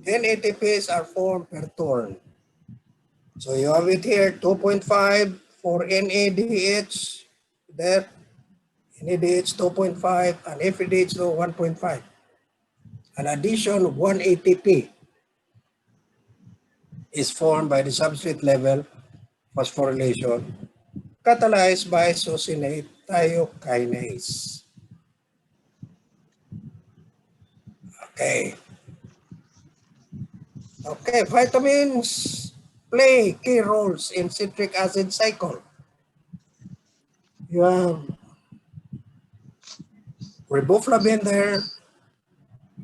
10 ATPs are formed per turn. So you have it here, 2.5 for NADH, there, NADH 2.5, and FADH 1.5. An addition 1 ATP is formed by the substrate level phosphorylation, catalyzed by succinate thiokinase. Okay. Okay, vitamins play key roles in citric acid cycle. You have riboflavin there,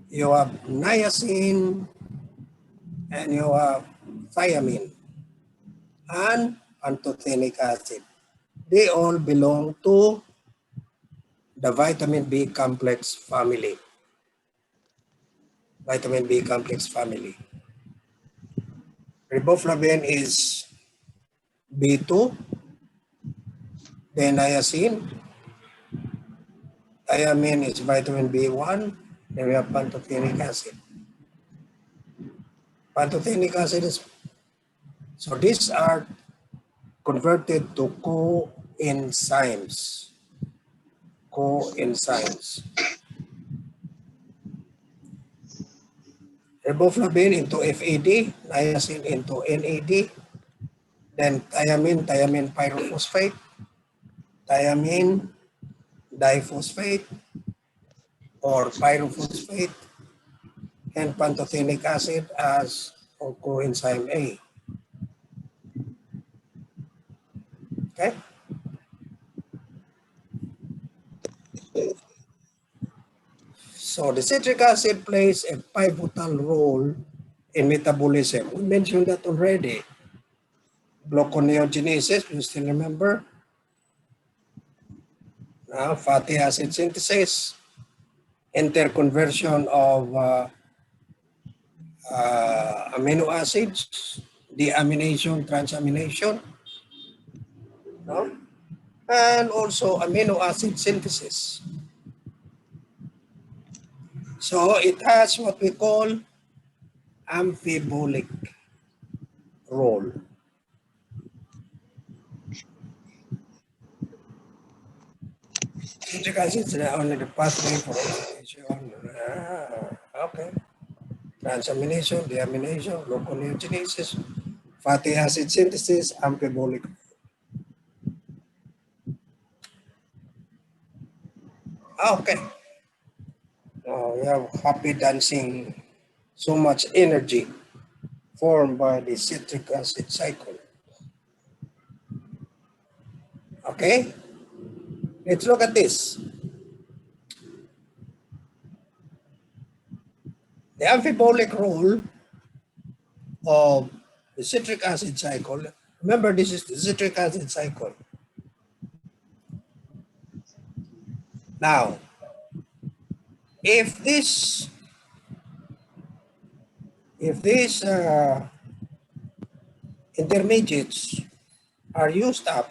you have niacin, and you have thiamine, and pantothenic acid. They all belong to the vitamin B complex family. Vitamin B complex family. Riboflavin is B2, then niacin. Thiamine is vitamin B1, then we have pantothenic acid. Pantothenic acid is, so these are converted to coenzymes. Coenzymes. Riboflavin into FAD, niacin into NAD, then thiamine pyrophosphate, thiamine diphosphate or pyrophosphate, and pantothenic acid as coenzyme A. Okay? So the citric acid plays a pivotal role in metabolism. We mentioned that already. Gluconeogenesis, you still remember? Now, fatty acid synthesis, interconversion of amino acids, deamination, transamination, no? And also amino acid synthesis. So it has what we call amphibolic role. Citric acid is only the pathway for oxidation. Okay. Transamination, deamination, gluconeogenesis, fatty acid synthesis, amphibolic. Okay. We have happy dancing, so much energy formed by the citric acid cycle. Okay, let's look at this. The amphibolic role of the citric acid cycle. Remember, this is the citric acid cycle. Now, if these intermediates are used up,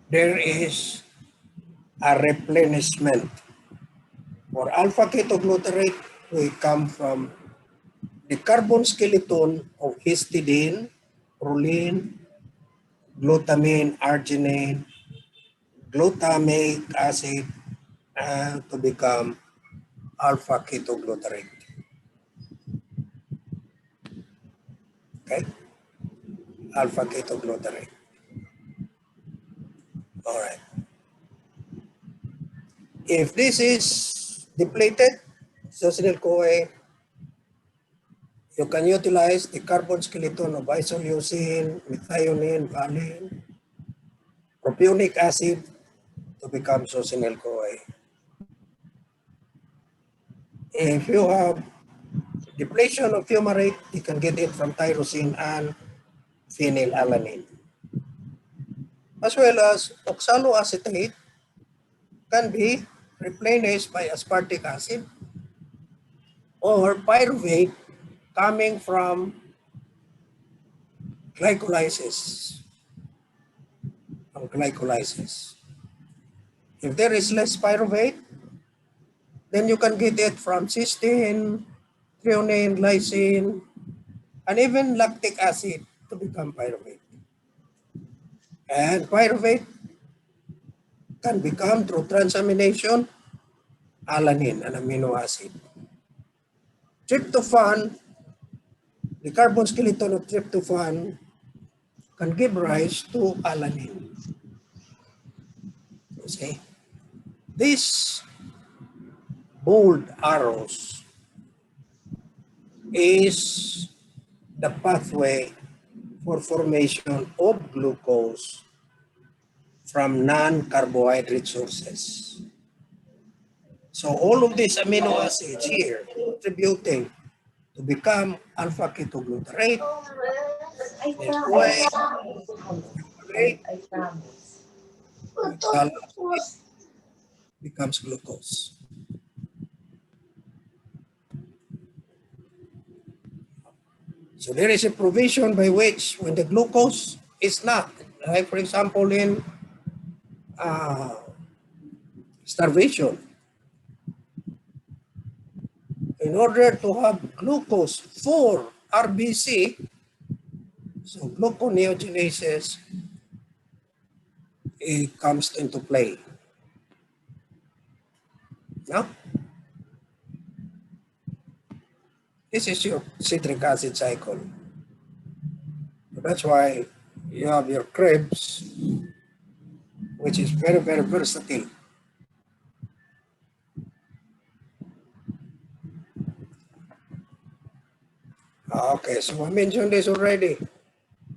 there is a replenishment. For alpha ketoglutarate, we come from the carbon skeleton of histidine, proline, glutamine, arginine, glutamic acid, and to become alpha ketoglutarate. Okay? Alpha ketoglutarate. All right. If this is depleted, succinyl-CoA, you can utilize the carbon skeleton of isoleucine, methionine, valine, propionic acid to become succinyl-CoA. If you have depletion of fumarate, you can get it from tyrosine and phenylalanine. As well as oxaloacetate can be replenished by aspartic acid or pyruvate coming from glycolysis. If there is less pyruvate, then you can get it from cysteine, threonine, lysine, and even lactic acid to become pyruvate. And pyruvate can become through transamination alanine, an amino acid. Tryptophan, the carbon skeleton of tryptophan can give rise to alanine. You see, these bold arrows is the pathway for formation of glucose from non-carbohydrate sources. So all of these amino acids here contributing to become alpha-ketoglutarate, becomes glucose. So there is a provision by which when the glucose is not, like for example in starvation, in order to have glucose for RBC, so gluconeogenesis, it comes into play. Now, this is your citric acid cycle. So that's why you have your Krebs, which is very, very versatile. Okay, so I mentioned this already.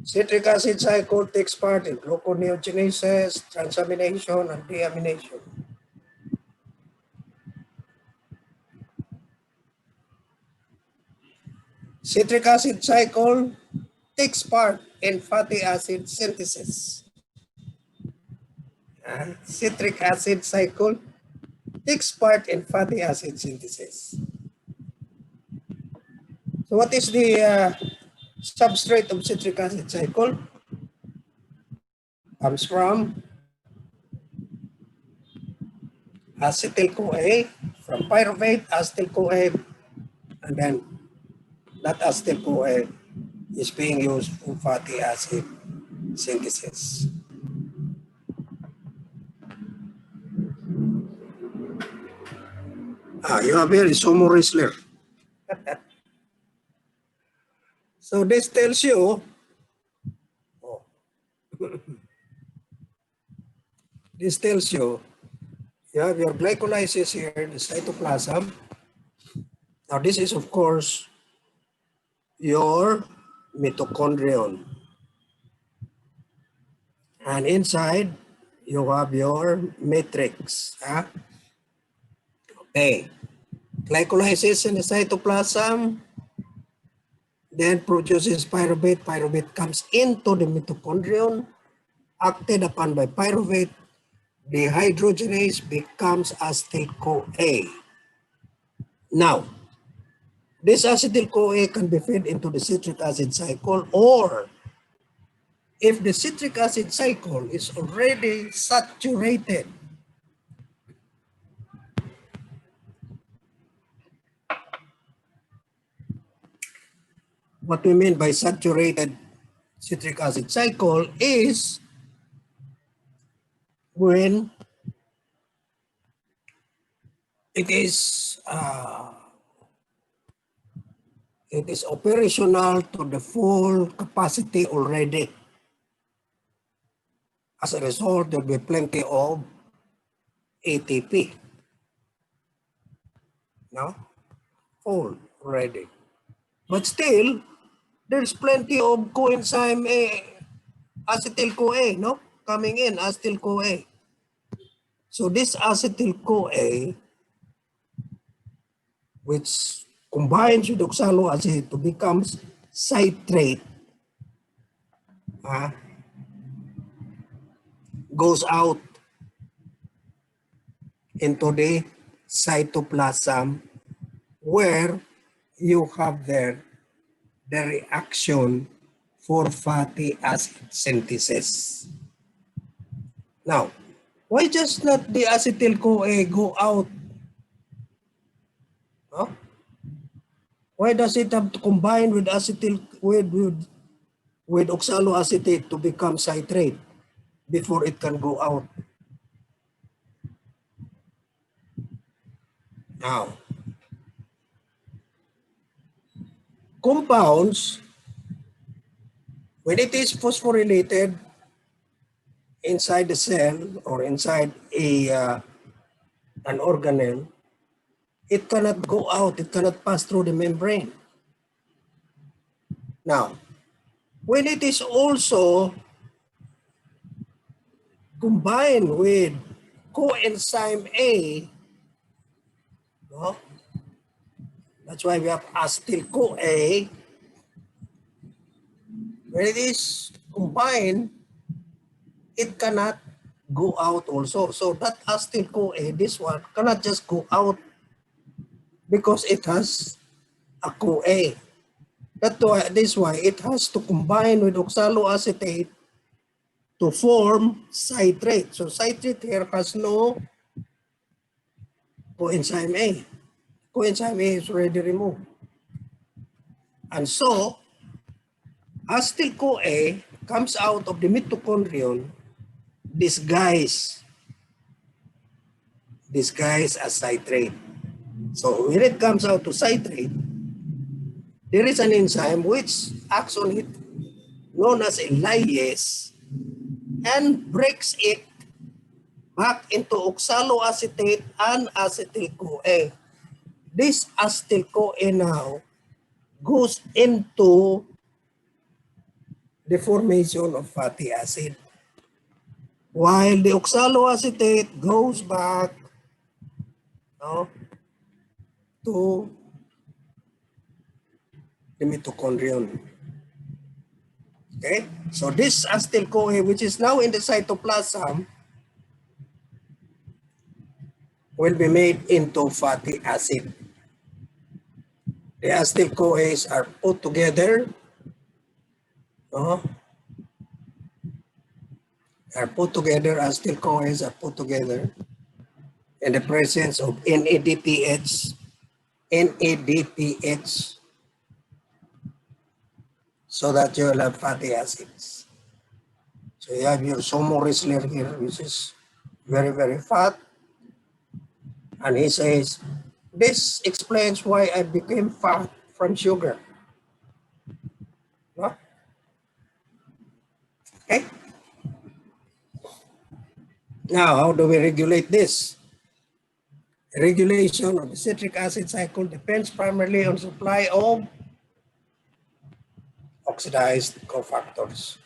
Citric acid cycle takes part in gluconeogenesis, transamination, and deamination. Citric acid cycle takes part in fatty acid synthesis. Citric acid cycle takes part in fatty acid synthesis. So what is the substrate of citric acid cycle? Comes from acetyl-CoA, from pyruvate, acetyl-CoA, and then that acetyl-CoA is being used for fatty acid synthesis. You have here Isomo Rissler. So this tells you, this tells you, you have your glycolysis here in the cytoplasm. Now this is of course your mitochondrion. And inside you have your matrix. Okay. Glycolysis in the cytoplasm then produces pyruvate. Pyruvate comes into the mitochondrion, acted upon by pyruvate. The hydrogenase becomes acetyl-CoA. Now, this acetyl-CoA can be fed into the citric acid cycle, or if the citric acid cycle is already saturated, what we mean by saturated citric acid cycle is when it is operational to the full capacity already. As a result, there will be plenty of ATP. No? Full already. But still, there's plenty of coenzyme acetyl-CoA, no? coming in, acetyl-CoA. So this acetyl-CoA, which combines with oxaloacetate to becomes citrate, goes out into the cytoplasm where you have there the reaction for fatty acid synthesis. Now, why just not the acetyl-CoA go out? Huh? Why does it have to combine with with oxaloacetate to become citrate before it can go out? Now, compounds, when it is phosphorylated inside the cell or inside an organelle, it cannot go out, it cannot pass through the membrane. Now, when it is also combined with coenzyme A, no? That's why we have acetyl-CoA. When it is combined, it cannot go out also. So that acetyl-CoA, this one, cannot just go out because it has a CoA. That's why it has to combine with oxaloacetate to form citrate. So citrate here has no coenzyme A. Coenzyme A is already removed. And so, acetyl-CoA comes out of the mitochondrion disguised as citrate. So when it comes out to citrate, there is an enzyme which acts on it, known as a lyase, and breaks it back into oxaloacetate and acetyl-CoA. This acetyl-CoA now goes into the formation of fatty acid, while the oxaloacetate goes back to the mitochondrion. Okay, so this acetyl-CoA, which is now in the cytoplasm, will be made into fatty acid. The acetyl-CoAs are put together, acetyl-CoAs are put together in the presence of NADPH, so that you will have fatty acids. So you have your sumo wrestler here, which is very, very fat. And he says, this explains why I became fat from sugar. No? Okay. Now, how do we regulate this? Regulation of the citric acid cycle depends primarily on supply of oxidized cofactors.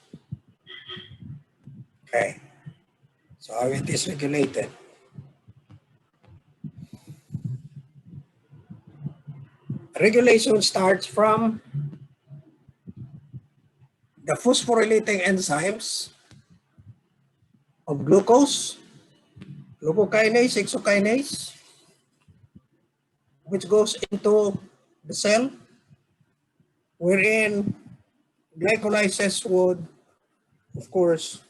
Okay. So how it is regulated? Regulation starts from the phosphorylating enzymes of glucose, glucokinase, exokinase, which goes into the cell, wherein glycolysis would, of course,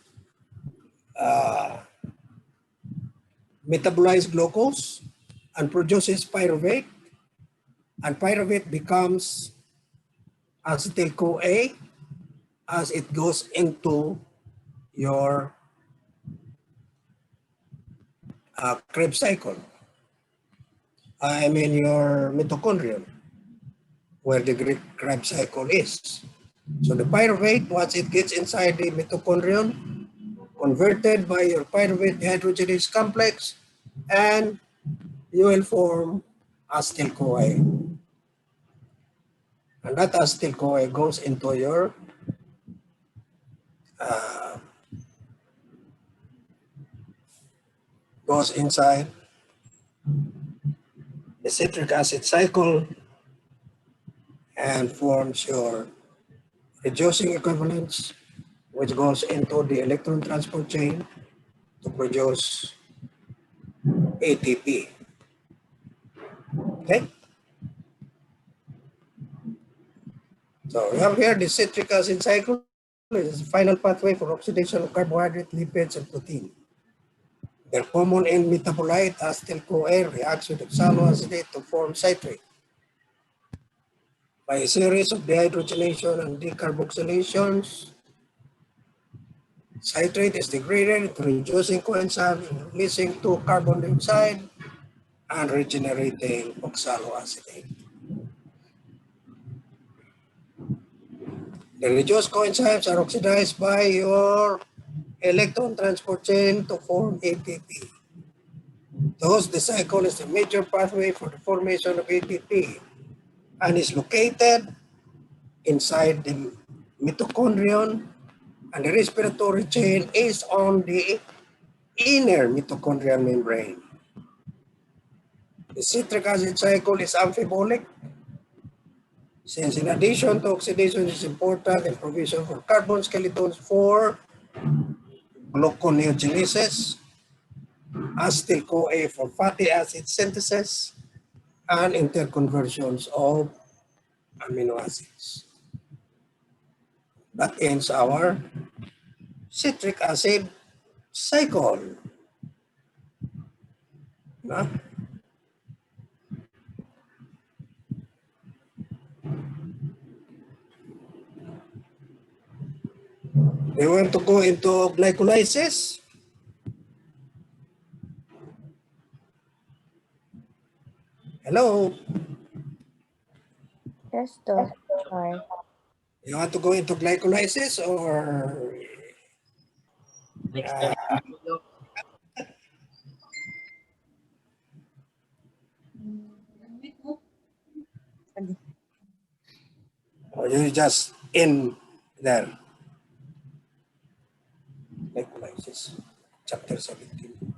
metabolize glucose and produces pyruvate, and pyruvate becomes acetyl-CoA as it goes into your Krebs cycle. I mean your mitochondrion, where the Krebs cycle is. So the pyruvate, once it gets inside the mitochondrion, converted by your pyruvate dehydrogenase complex, and you will form acetyl-CoA. And that acetyl-CoA goes into your goes inside the citric acid cycle and forms your reducing equivalents, which goes into the electron transport chain to produce ATP. Okay? So we have here the citric acid cycle is the final pathway for oxidation of carbohydrate, lipids, and protein. Their common end metabolite, acetyl-CoA, reacts with oxaloacetate to form citric. By a series of dehydrogenation and decarboxylations, citrate is degraded into reducing coenzyme, releasing 2 carbon dioxide and regenerating oxaloacetate. The reduced coenzymes are oxidized by your electron transport chain to form ATP. Thus, the cycle is the major pathway for the formation of ATP and is located inside the mitochondrion, and the respiratory chain is on the inner mitochondrial membrane. The citric acid cycle is amphibolic, since in addition to oxidation is important in provision for carbon skeletons for gluconeogenesis, acetyl-CoA for fatty acid synthesis, and interconversions of amino acids. That ends our citric acid cycle. No? We want to go into glycolysis. Hello? Yes, Doc. Sorry. You want to go into glycolysis or Next time. or you just in there? Glycolysis, chapter 17.